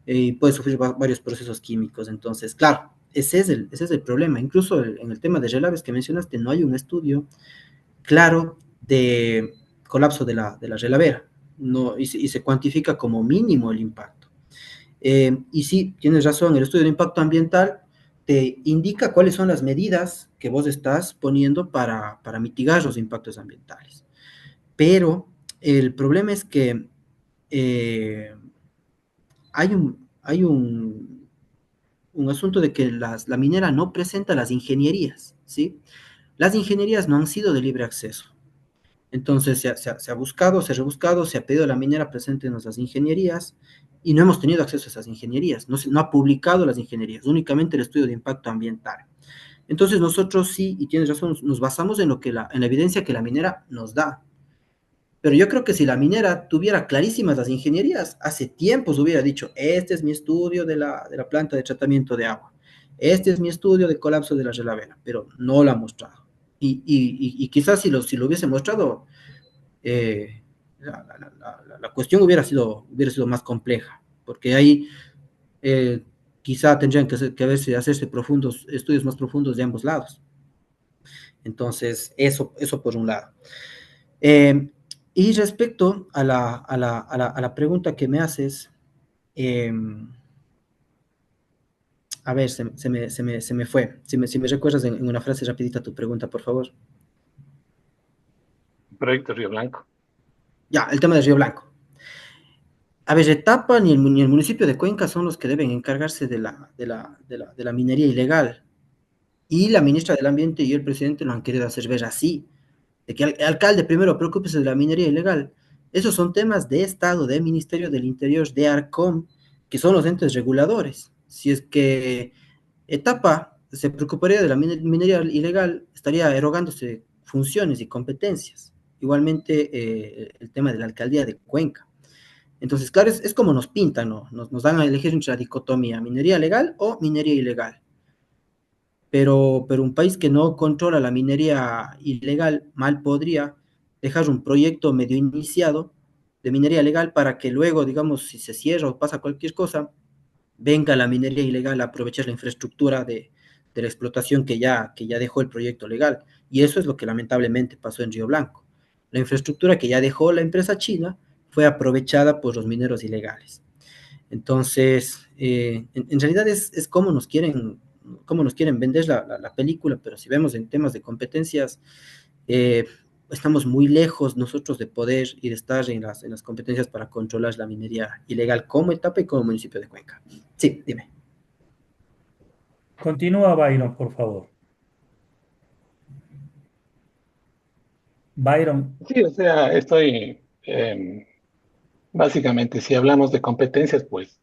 y puede sufrir varios procesos químicos. Entonces, claro, ese es el problema. Incluso en el tema de relaves que mencionaste, no hay un estudio claro de colapso de la relavera, no, y se cuantifica como mínimo el impacto. Y sí, tienes razón, el estudio de impacto ambiental te indica cuáles son las medidas que vos estás poniendo para mitigar los impactos ambientales. Pero el problema es que eh, hay un asunto de que la minera no presenta las ingenierías, ¿sí? Las ingenierías no han sido de libre acceso. Entonces se ha buscado, se ha rebuscado, se ha pedido a la minera preséntenos las ingenierías y no hemos tenido acceso a esas ingenierías. No ha publicado las ingenierías, únicamente el estudio de impacto ambiental. Entonces nosotros sí, y tienes razón, nos basamos en en la evidencia que la minera nos da. Pero yo creo que si la minera tuviera clarísimas las ingenierías, hace tiempos hubiera dicho, este es mi estudio de la planta de tratamiento de agua, este es mi estudio de colapso de la relavera, pero no lo ha mostrado. Y quizás si lo hubiese mostrado, eh, la cuestión hubiera sido más compleja, porque ahí quizá tendrían hacerse profundos, estudios más profundos de ambos lados. Entonces, eso por un lado. Eh, Y respecto a la pregunta que me haces, em, a ver, se me fue. Si me recuerdas en una frase rapidita tu pregunta, por favor. Proyecto Río Blanco. Ya, el tema de Río Blanco. A ver, Etapa ni el municipio de Cuenca son los que deben encargarse de la minería ilegal. Y la ministra del Ambiente y el presidente lo han querido hacer ver así, de que alcalde primero preocúpese de la minería ilegal. Esos son temas de Estado, del Ministerio del Interior, de ARCOM, que son los entes reguladores. Si es que Etapa se preocuparía de la minería ilegal, estaría erogándose funciones y competencias. Igualmente el tema de la alcaldía de Cuenca. Entonces, claro, es como nos pintan, ¿no? Nos dan a elegir entre la dicotomía minería legal o minería ilegal. Pero un país que no controla la minería ilegal mal podría dejar un proyecto medio iniciado de minería legal para que luego, digamos, si se cierra o pasa cualquier cosa, venga la minería ilegal a aprovechar la infraestructura de la explotación que ya dejó el proyecto legal. Y eso es lo que lamentablemente pasó en Río Blanco. La infraestructura que ya dejó la empresa china fue aprovechada por los mineros ilegales. Entonces, en realidad es cómo nos quieren vender la película, pero si vemos en temas de competencias, eh, estamos muy lejos nosotros de poder y de estar en las competencias para controlar la minería ilegal como etapa y como municipio de Cuenca. Sí, dime. Continúa, Byron, por favor. Byron, Sí, o sea, básicamente, si hablamos de competencias, pues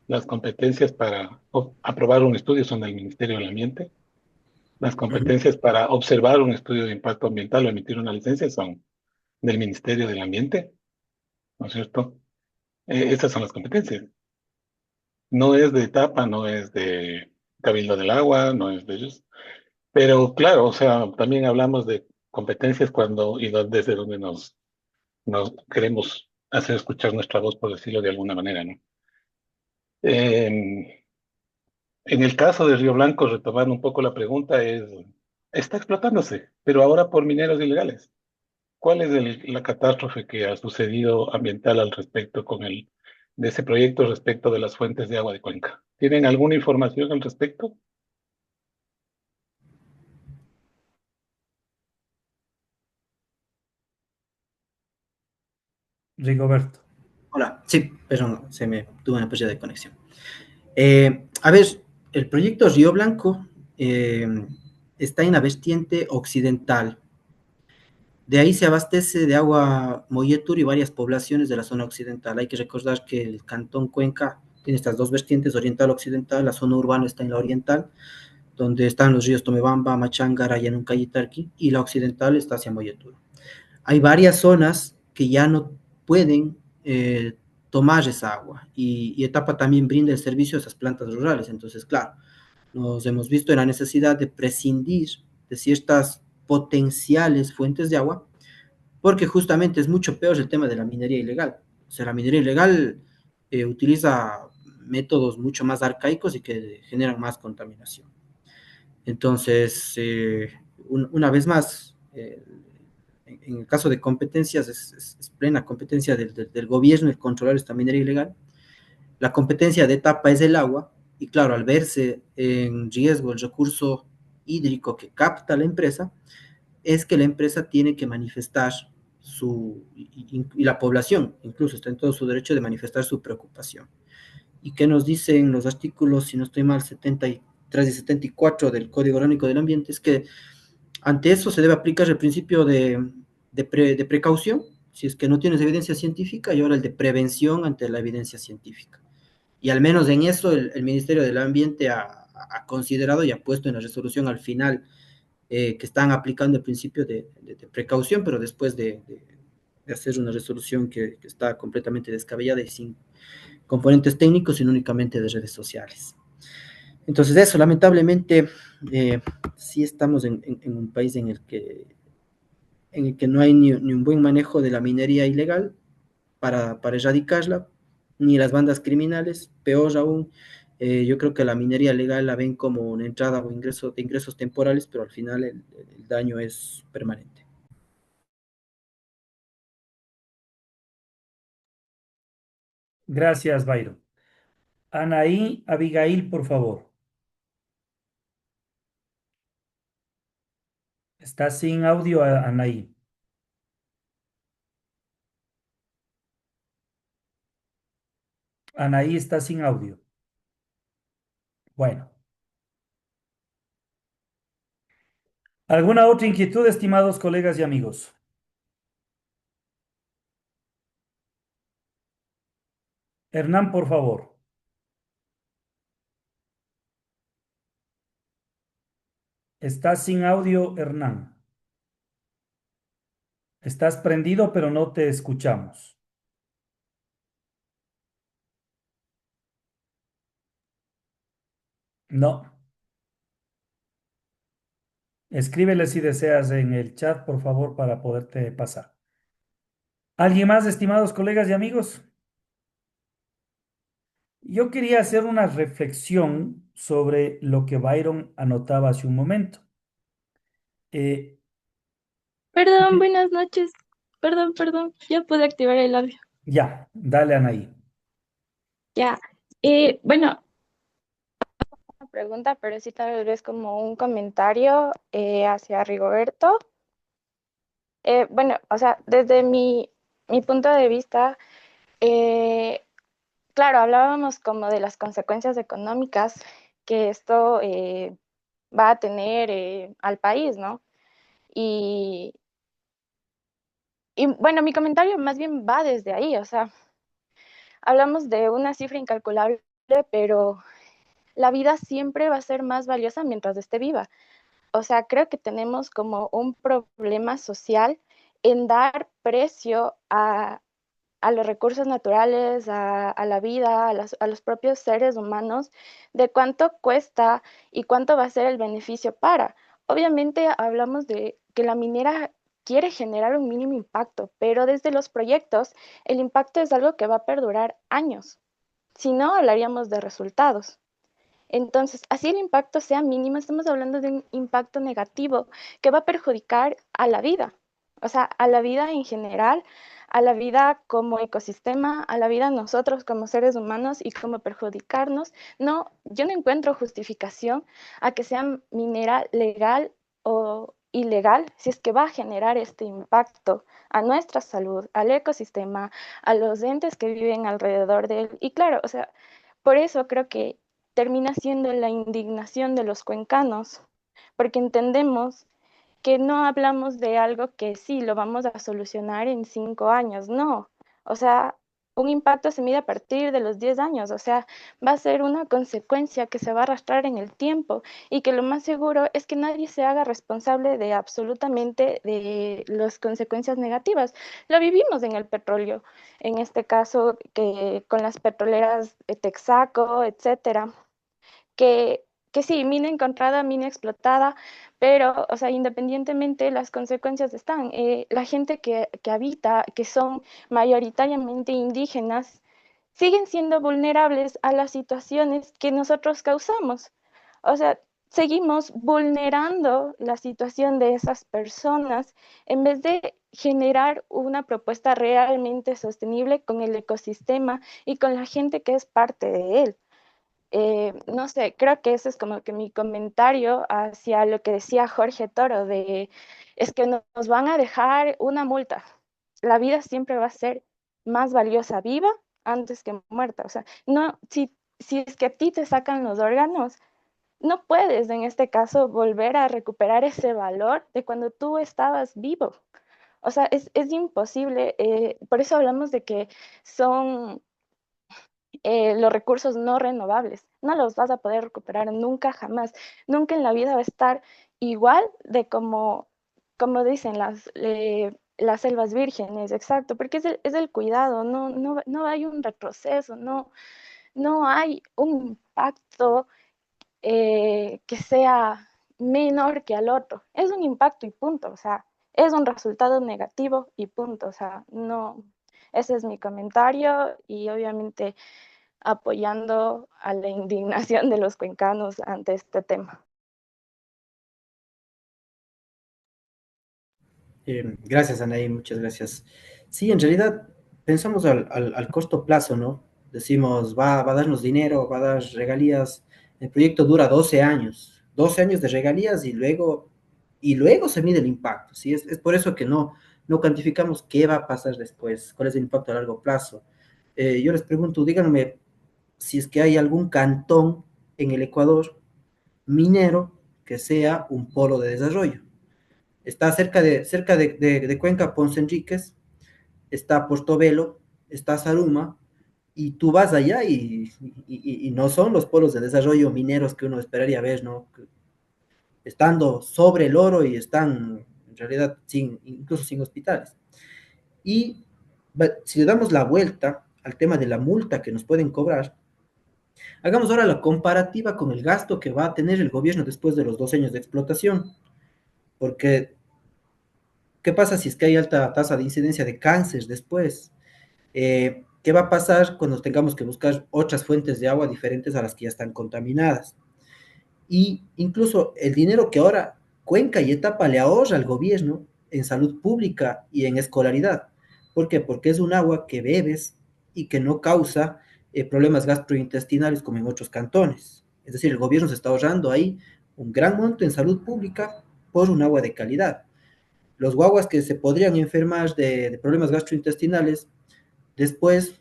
las competencias para aprobar un estudio son del Ministerio del Ambiente. Las Ujú. competencias para observar un estudio de impacto ambiental o emitir una licencia son del Ministerio del Ambiente, ¿no es cierto? Esas son las competencias. No es de etapa, no es de Cabildo del Agua, no es de ellos. Pero claro, o sea, también hablamos de competencias desde donde nos queremos hacer escuchar nuestra voz, por decirlo de alguna manera, ¿no? En, en el caso de Río Blanco, retomando un poco la pregunta, está explotándose, pero ahora por mineros ilegales. ¿Cuál es la catástrofe que ha sucedido ambiental al respecto de ese proyecto respecto de las fuentes de agua de Cuenca? ¿Tienen alguna información al respecto? Rigoberto. Hola, sí, perdón, se me tuvo una pérdida de conexión. A ver, el proyecto Río Blanco eh, está en la vertiente occidental. De ahí se abastece de agua Molletur y varias poblaciones de la zona occidental. Hay que recordar que el cantón Cuenca tiene estas dos vertientes, oriental-occidental. La zona urbana está en la oriental, donde están los ríos Tomebamba, Machangara, Yanunca y Tarqui, y la occidental está hacia Molletur. Hay varias zonas que ya no pueden tomar esa agua y Etapa también brinda el servicio a esas plantas rurales. Entonces, claro, nos hemos visto en la necesidad de prescindir de ciertas potenciales fuentes de agua porque justamente es mucho peor el tema de la minería ilegal. O sea, la minería ilegal utiliza métodos mucho más arcaicos y que generan más contaminación. Entonces, una vez más, en el caso de competencias, es plena competencia del gobierno el controlar esta minería ilegal. La competencia de etapa es el agua, y claro, al verse en riesgo el recurso hídrico que capta la empresa, es que la empresa tiene que manifestar y la población incluso está en todo su derecho de manifestar su preocupación. ¿Y qué nos dicen los artículos, si no estoy mal, 73 y 74 del Código Orgánico del Ambiente? Es que ante eso se debe aplicar el principio de precaución, si es que no tienes evidencia científica, y ahora el de prevención ante la evidencia científica. Y al menos en eso el Ministerio del Ambiente ha considerado y ha puesto en la resolución al final que están aplicando el principio de precaución, pero después de hacer una resolución que está completamente descabellada y sin componentes técnicos, sino únicamente de redes sociales. Entonces eso, lamentablemente, sí estamos en un país en el que no hay ni un buen manejo de la minería ilegal para erradicarla, ni las bandas criminales, peor aún. Yo creo que la minería legal la ven como una entrada o ingreso de ingresos temporales, pero al final el daño es permanente. Gracias, Byron. Anaí Abigail, por favor. Está sin audio, Anaí. Anaí está sin audio. Bueno. ¿Alguna otra inquietud, estimados colegas y amigos? Hernán, por favor. Estás sin audio, Hernán. Estás prendido, pero no te escuchamos. No. Escríbele si deseas en el chat, por favor, para poderte pasar. ¿Alguien más, estimados colegas y amigos? Yo quería hacer una reflexión sobre lo que Byron anotaba hace un momento. Eh, Perdón, buenas noches. Perdón, ya pude activar el audio. ya, dale, Anaí. Ya. Bueno, una pregunta, pero sí tal vez como un comentario hacia Rigoberto. Bueno, o sea, desde mi punto de vista, eh, claro, hablábamos como de las consecuencias económicas que esto va a tener al país, ¿no? Y, y bueno, mi comentario más bien va desde ahí, o sea, hablamos de una cifra incalculable, pero la vida siempre va a ser más valiosa mientras esté viva. O sea, creo que tenemos como un problema social en dar precio a los recursos naturales, a la vida, a los propios seres humanos, de cuánto cuesta y cuánto va a ser el beneficio para. Obviamente hablamos de que la minera quiere generar un mínimo impacto, pero desde los proyectos el impacto es algo que va a perdurar años. Si no, hablaríamos de resultados. Entonces, así el impacto sea mínimo, estamos hablando de un impacto negativo que va a perjudicar a la vida, o sea, a la vida en general, a la vida como ecosistema, a la vida nosotros como seres humanos y como perjudicarnos. No, yo no encuentro justificación a que sea minera legal o ilegal si es que va a generar este impacto a nuestra salud, al ecosistema, a los entes que viven alrededor de él. Y claro, o sea, por eso creo que termina siendo la indignación de los cuencanos, porque entendemos que no hablamos de algo que sí lo vamos a solucionar en 5 años, no. O sea, un impacto se mide a partir de los 10 años, o sea, va a ser una consecuencia que se va a arrastrar en el tiempo y que lo más seguro es que nadie se haga responsable de absolutamente de las consecuencias negativas. Lo vivimos en el petróleo, en este caso que con las petroleras Texaco, etcétera, que sí, mina encontrada, mina explotada, pero, o sea, independientemente, las consecuencias están. La gente que habita, que son mayoritariamente indígenas, siguen siendo vulnerables a las situaciones que nosotros causamos. O sea, seguimos vulnerando la situación de esas personas en vez de generar una propuesta realmente sostenible con el ecosistema y con la gente que es parte de él. No sé, creo que ese es como que mi comentario hacia lo que decía Jorge Toro, de es que nos van a dejar una multa. La vida siempre va a ser más valiosa viva antes que muerta. O sea, no, si es que a ti te sacan los órganos, no puedes en este caso volver a recuperar ese valor de cuando tú estabas vivo. O sea, es imposible. Por eso hablamos de que son los recursos no renovables. No los vas a poder recuperar nunca, jamás. Nunca en la vida va a estar igual de como dicen las selvas vírgenes, exacto, porque es el cuidado, no hay un retroceso, no hay un impacto que sea menor que al otro. Es un impacto y punto, o sea, es un resultado negativo y punto, o sea, no, ese es mi comentario y obviamente apoyando a la indignación de los cuencanos ante este tema. Gracias, Anaí, muchas gracias. Sí, en realidad pensamos al corto plazo, ¿no? decimos, va a darnos dinero, va a dar regalías. El proyecto dura 12 años de regalías y luego se mide el impacto, ¿sí? Es por eso que no cuantificamos qué va a pasar después, cuál es el impacto a largo plazo. Yo les pregunto, díganme si es que hay algún cantón en el Ecuador minero que sea un polo de desarrollo. Está cerca de Cuenca, Ponce Enríquez, está Portobelo, está Zaruma, y tú vas allá y no son los polos de desarrollo mineros que uno esperaría ver, ¿no? Estando sobre el oro y están en realidad incluso sin hospitales. Y si le damos la vuelta al tema de la multa que nos pueden cobrar, hagamos ahora la comparativa con el gasto que va a tener el gobierno después de los 2 años de explotación, porque ¿qué pasa si es que hay alta tasa de incidencia de cáncer después? ¿Qué va a pasar cuando tengamos que buscar otras fuentes de agua diferentes a las que ya están contaminadas? Y incluso el dinero que ahora Cuenca y Etapa le ahorra al gobierno en salud pública y en escolaridad. ¿Por qué? Porque es un agua que bebes y que no causa problemas gastrointestinales como en otros cantones. Es decir, el gobierno se está ahorrando ahí un gran monto en salud pública por un agua de calidad. Los guaguas que se podrían enfermar de problemas gastrointestinales después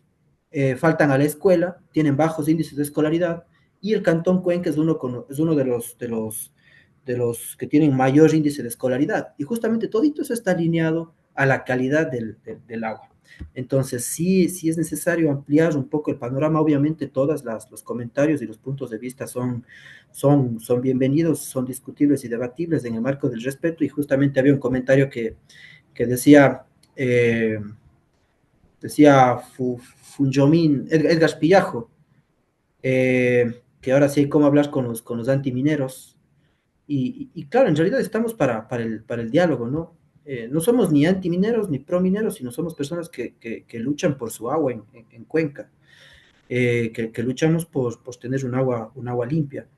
faltan a la escuela, tienen bajos índices de escolaridad y el Cantón Cuenca es uno de los que tienen mayor índice de escolaridad. Y justamente todo eso está alineado a la calidad del agua. Entonces, sí es necesario ampliar un poco el panorama. Obviamente, todos los comentarios y los puntos de vista son bienvenidos, son discutibles y debatibles en el marco del respeto. Y justamente había un comentario que decía Funjomín, Edgar Pillajo, que ahora sí hay cómo hablar con los antimineros. Y claro, en realidad estamos para el diálogo, ¿no? No somos ni antimineros ni promineros, sino somos personas que luchan por su agua en Cuenca, que luchamos por tener un agua limpia.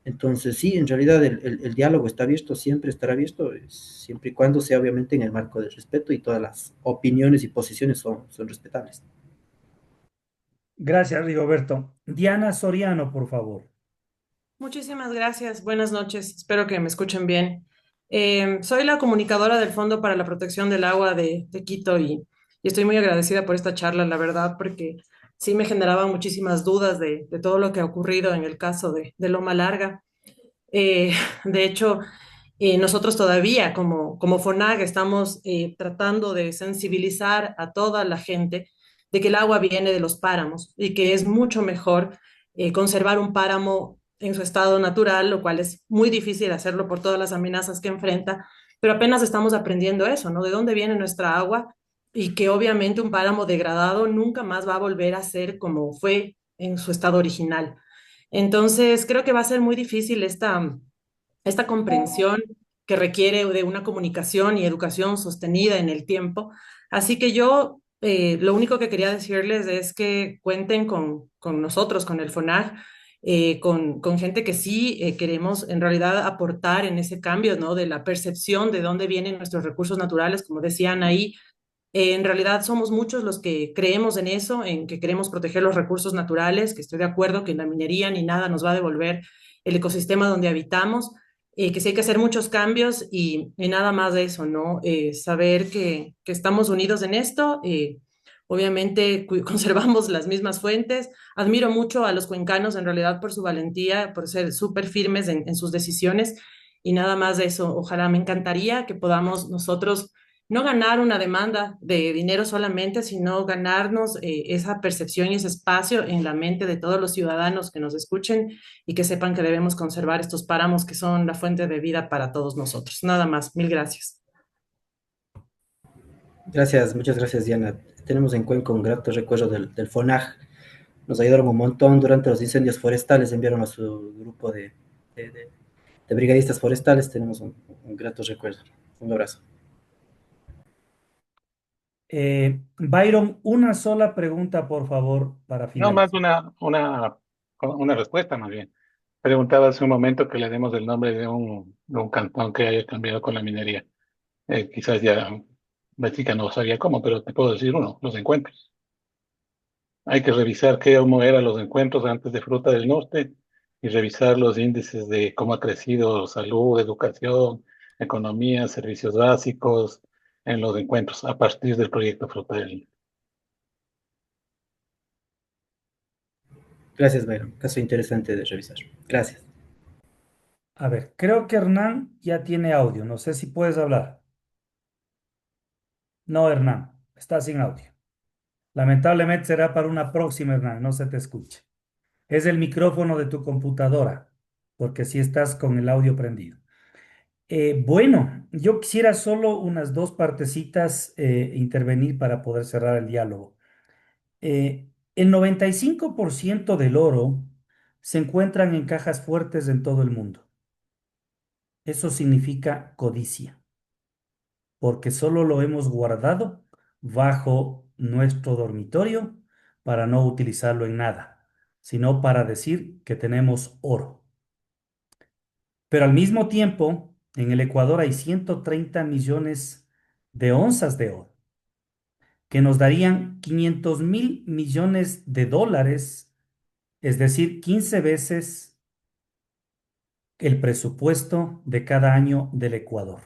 Entonces, sí, en realidad el diálogo está abierto, siempre estará abierto, siempre y cuando sea obviamente en el marco del respeto y todas las opiniones y posiciones son respetables. Gracias, Rigoberto. Diana Soriano, por favor. Muchísimas gracias. Buenas noches. Espero que me escuchen bien. Soy la comunicadora del Fondo para la Protección del Agua de Quito y estoy muy agradecida por esta charla, la verdad, porque sí me generaba muchísimas dudas de todo lo que ha ocurrido en el caso de Loma Larga. Eh, de hecho, nosotros todavía como FONAG estamos tratando de sensibilizar a toda la gente de que el agua viene de los páramos y que es mucho mejor conservar un páramo en su estado natural, lo cual es muy difícil hacerlo por todas las amenazas que enfrenta, pero apenas estamos aprendiendo eso, ¿no? De dónde viene nuestra agua y que obviamente un páramo degradado nunca más va a volver a ser como fue en su estado original. Entonces, creo que va a ser muy difícil esta comprensión que requiere de una comunicación y educación sostenida en el tiempo. Así que yo lo único que quería decirles es que cuenten con nosotros, con el FONAG, con gente que sí queremos en realidad aportar en ese cambio, ¿no? De la percepción de dónde vienen nuestros recursos naturales, como decían ahí. En realidad somos muchos los que creemos en eso, en que queremos proteger los recursos naturales, que estoy de acuerdo que la minería ni nada nos va a devolver el ecosistema donde habitamos, que sí hay que hacer muchos cambios y nada más de eso, ¿no? Saber que estamos unidos en esto, obviamente conservamos las mismas fuentes. Admiro mucho a los cuencanos en realidad por su valentía, por ser súper firmes en sus decisiones y nada más de eso. Ojalá me encantaría que podamos nosotros no ganar una demanda de dinero solamente, sino ganarnos esa percepción y ese espacio en la mente de todos los ciudadanos que nos escuchen y que sepan que debemos conservar estos páramos que son la fuente de vida para todos nosotros. Nada más, mil gracias. Gracias, muchas gracias, Diana. Tenemos en Cuenca un grato recuerdo del FONAG. Nos ayudaron un montón durante los incendios forestales, enviaron a su grupo de- de- de brigadistas forestales. Tenemos un grato recuerdo. Un abrazo. Byron, una sola pregunta, por favor, para No más finalizar. una respuesta más bien. Preguntaba hace un momento que le demos el nombre de un cantón que haya cambiado con la minería. Quizás ya Bélgica no sabía cómo, pero te puedo decir uno, los encuentros. Hay que revisar cómo eran los encuentros antes de Fruta del Norte y revisar los índices de cómo ha crecido salud, educación, economía, servicios básicos en los encuentros a partir del proyecto Fruta del Norte. Gracias, Byron. Caso interesante de revisar. Gracias. A ver, creo que Hernán ya tiene audio. No sé si puedes hablar. No, Hernán, está sin audio. Lamentablemente será para una próxima, Hernán, no se te escuche. Es el micrófono de tu computadora, porque si estás con el audio prendido. Bueno, yo quisiera solo unas dos partecitas intervenir para poder cerrar el diálogo. El 95% del oro se encuentran en cajas fuertes en todo el mundo. Eso significa codicia, porque solo lo hemos guardado bajo nuestro dormitorio para no utilizarlo en nada, sino para decir que tenemos oro. Pero al mismo tiempo, en el Ecuador hay 130 millones de onzas de oro, que nos darían 500.000 millones de dólares, es decir, 15 veces el presupuesto de cada año del Ecuador.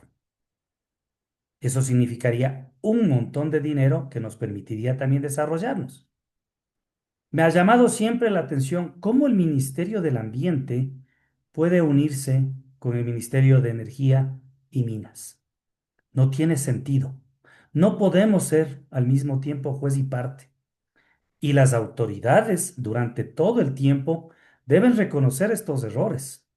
Eso significaría un montón de dinero que nos permitiría también desarrollarnos. Me ha llamado siempre la atención cómo el Ministerio del Ambiente puede unirse con el Ministerio de Energía y Minas. No tiene sentido. No podemos ser al mismo tiempo juez y parte. Y las autoridades durante todo el tiempo deben reconocer estos errores,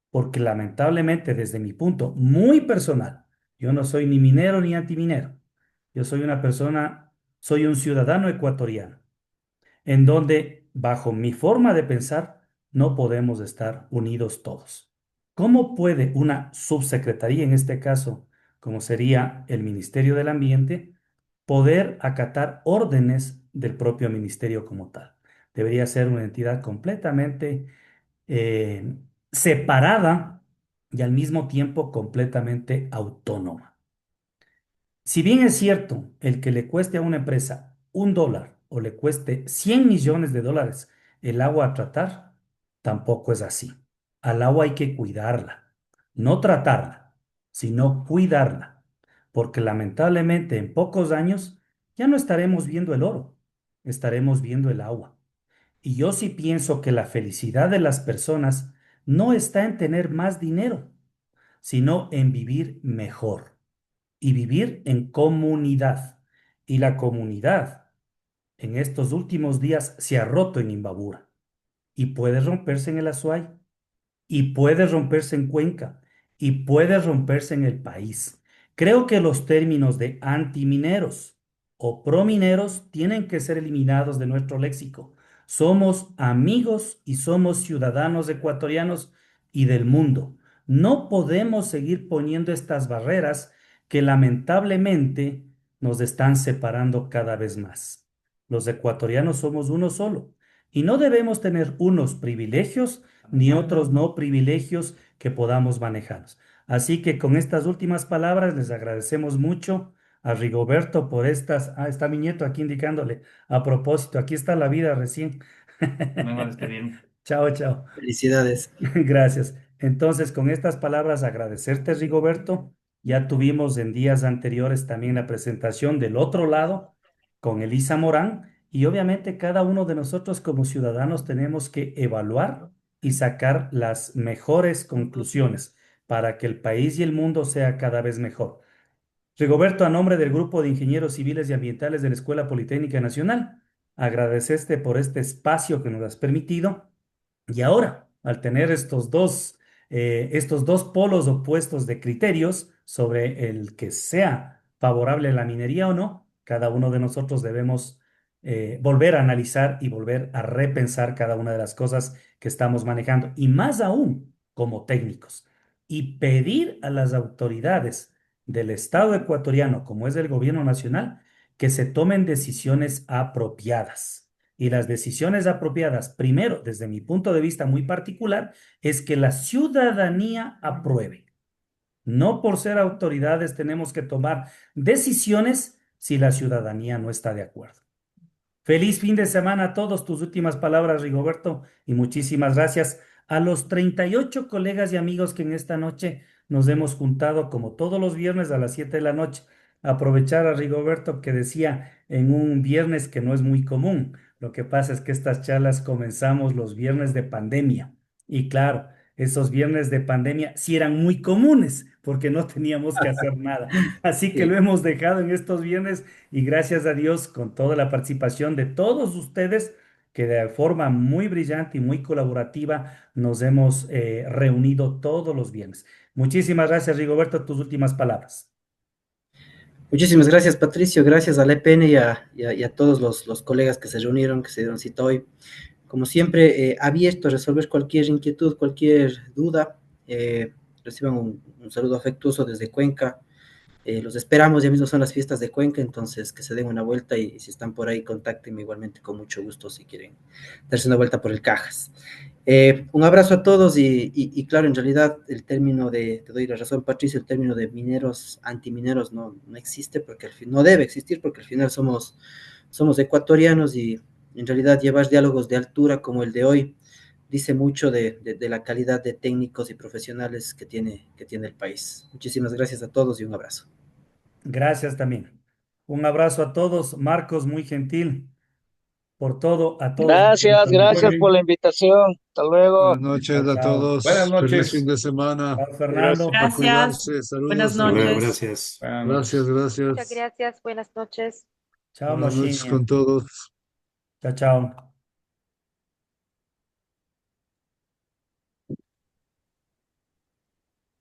porque lamentablemente desde mi punto muy personal, yo no soy ni minero ni antiminero. Yo soy una persona, soy un ciudadano ecuatoriano, en donde bajo mi forma de pensar no podemos estar unidos todos. ¿Cómo puede una subsecretaría, en este caso, como sería el Ministerio del Ambiente, poder acatar órdenes del propio ministerio como tal? Debería ser una entidad completamente eh, separada y al mismo tiempo completamente autónoma. Si bien es cierto, el que le cueste a una empresa $1 o le cueste 100 millones de dólares el agua a tratar, tampoco es así. Al agua hay que cuidarla, no tratarla, sino cuidarla, porque lamentablemente en pocos años ya no estaremos viendo el oro, estaremos viendo el agua. Y yo sí pienso que la felicidad de las personas no está en tener más dinero, sino en vivir mejor y vivir en comunidad. Y la comunidad en estos últimos días se ha roto en Imbabura y puede romperse en el Azuay y puede romperse en Cuenca y puede romperse en el país. Creo que los términos de antimineros o promineros tienen que ser eliminados de nuestro léxico. Somos amigos y somos ciudadanos ecuatorianos y del mundo. No podemos seguir poniendo estas barreras que lamentablemente nos están separando cada vez más. Los ecuatorianos somos uno solo y no debemos tener unos privilegios ni otros no privilegios que podamos manejarlos. Así que con estas últimas palabras les agradecemos mucho a Rigoberto por estas. Ah, está mi nieto aquí indicándole. A propósito, aquí está la vida recién. Vengo a despedirme. Chao, chao. Felicidades. Gracias. Entonces, con estas palabras, agradecerte, Rigoberto. Ya tuvimos en días anteriores también la presentación del otro lado con Elisa Morán y obviamente cada uno de nosotros como ciudadanos tenemos que evaluar y sacar las mejores conclusiones para que el país y el mundo sea cada vez mejor. Rigoberto, a nombre del Grupo de Ingenieros Civiles y Ambientales de la Escuela Politécnica Nacional, agradecerte por este espacio que nos has permitido. Y ahora, al tener estos dos polos opuestos de criterios sobre el que sea favorable a la minería o no, cada uno de nosotros debemos volver a analizar y volver a repensar cada una de las cosas que estamos manejando, y más aún como técnicos, y pedir a las autoridades del Estado ecuatoriano, como es el gobierno nacional, que se tomen decisiones apropiadas. Y las decisiones apropiadas, primero, desde mi punto de vista muy particular, es que la ciudadanía apruebe. No por ser autoridades tenemos que tomar decisiones si la ciudadanía no está de acuerdo. Feliz fin de semana a todos. Tus últimas palabras, Rigoberto, y muchísimas gracias a los 38 colegas y amigos que en esta noche nos hemos juntado, como todos los viernes a las 7 de la noche. Aprovechar a Rigoberto que decía en un viernes que no es muy común. Lo que pasa es que estas charlas comenzamos los viernes de pandemia. Y claro, esos viernes de pandemia sí eran muy comunes porque no teníamos que hacer nada. Así que lo Sí. hemos dejado en estos viernes y gracias a Dios, con toda la participación de todos ustedes, que de forma muy brillante y muy colaborativa nos hemos reunido todos los viernes. Muchísimas gracias, Rigoberto, tus últimas palabras. Muchísimas gracias, Patricio. Gracias al EPN y a todos los colegas que se reunieron, que se dieron cita hoy. Como siempre, abierto a resolver cualquier inquietud, cualquier duda. Reciban un saludo afectuoso desde Cuenca. Los esperamos, ya mismo son las fiestas de Cuenca, entonces que se den una vuelta y si están por ahí, contáctenme igualmente con mucho gusto si quieren darse una vuelta por el Cajas. Un abrazo a todos y claro, en realidad el término te doy la razón, Patricio, el término de mineros, antimineros no existe porque al fin, no debe existir porque al final somos ecuatorianos y en realidad llevar diálogos de altura como el de hoy dice mucho de la calidad de técnicos y profesionales que tiene el país. Muchísimas gracias a todos y un abrazo. Gracias también. Un abrazo a todos. Marcos, muy gentil por todo, a todos. Gracias, gracias por la invitación. Hasta luego. Buenas noches Chao, a chao. todos. Feliz fin de semana. Chao, Gracias. Fernando. A Gracias. cuidarse. Buenas Saludos. Hasta luego, noches. gracias. Gracias, Muchas gracias. gracias. Buenas noches. Chao, Buenas noches Moshinia. con todos. Chao, chao.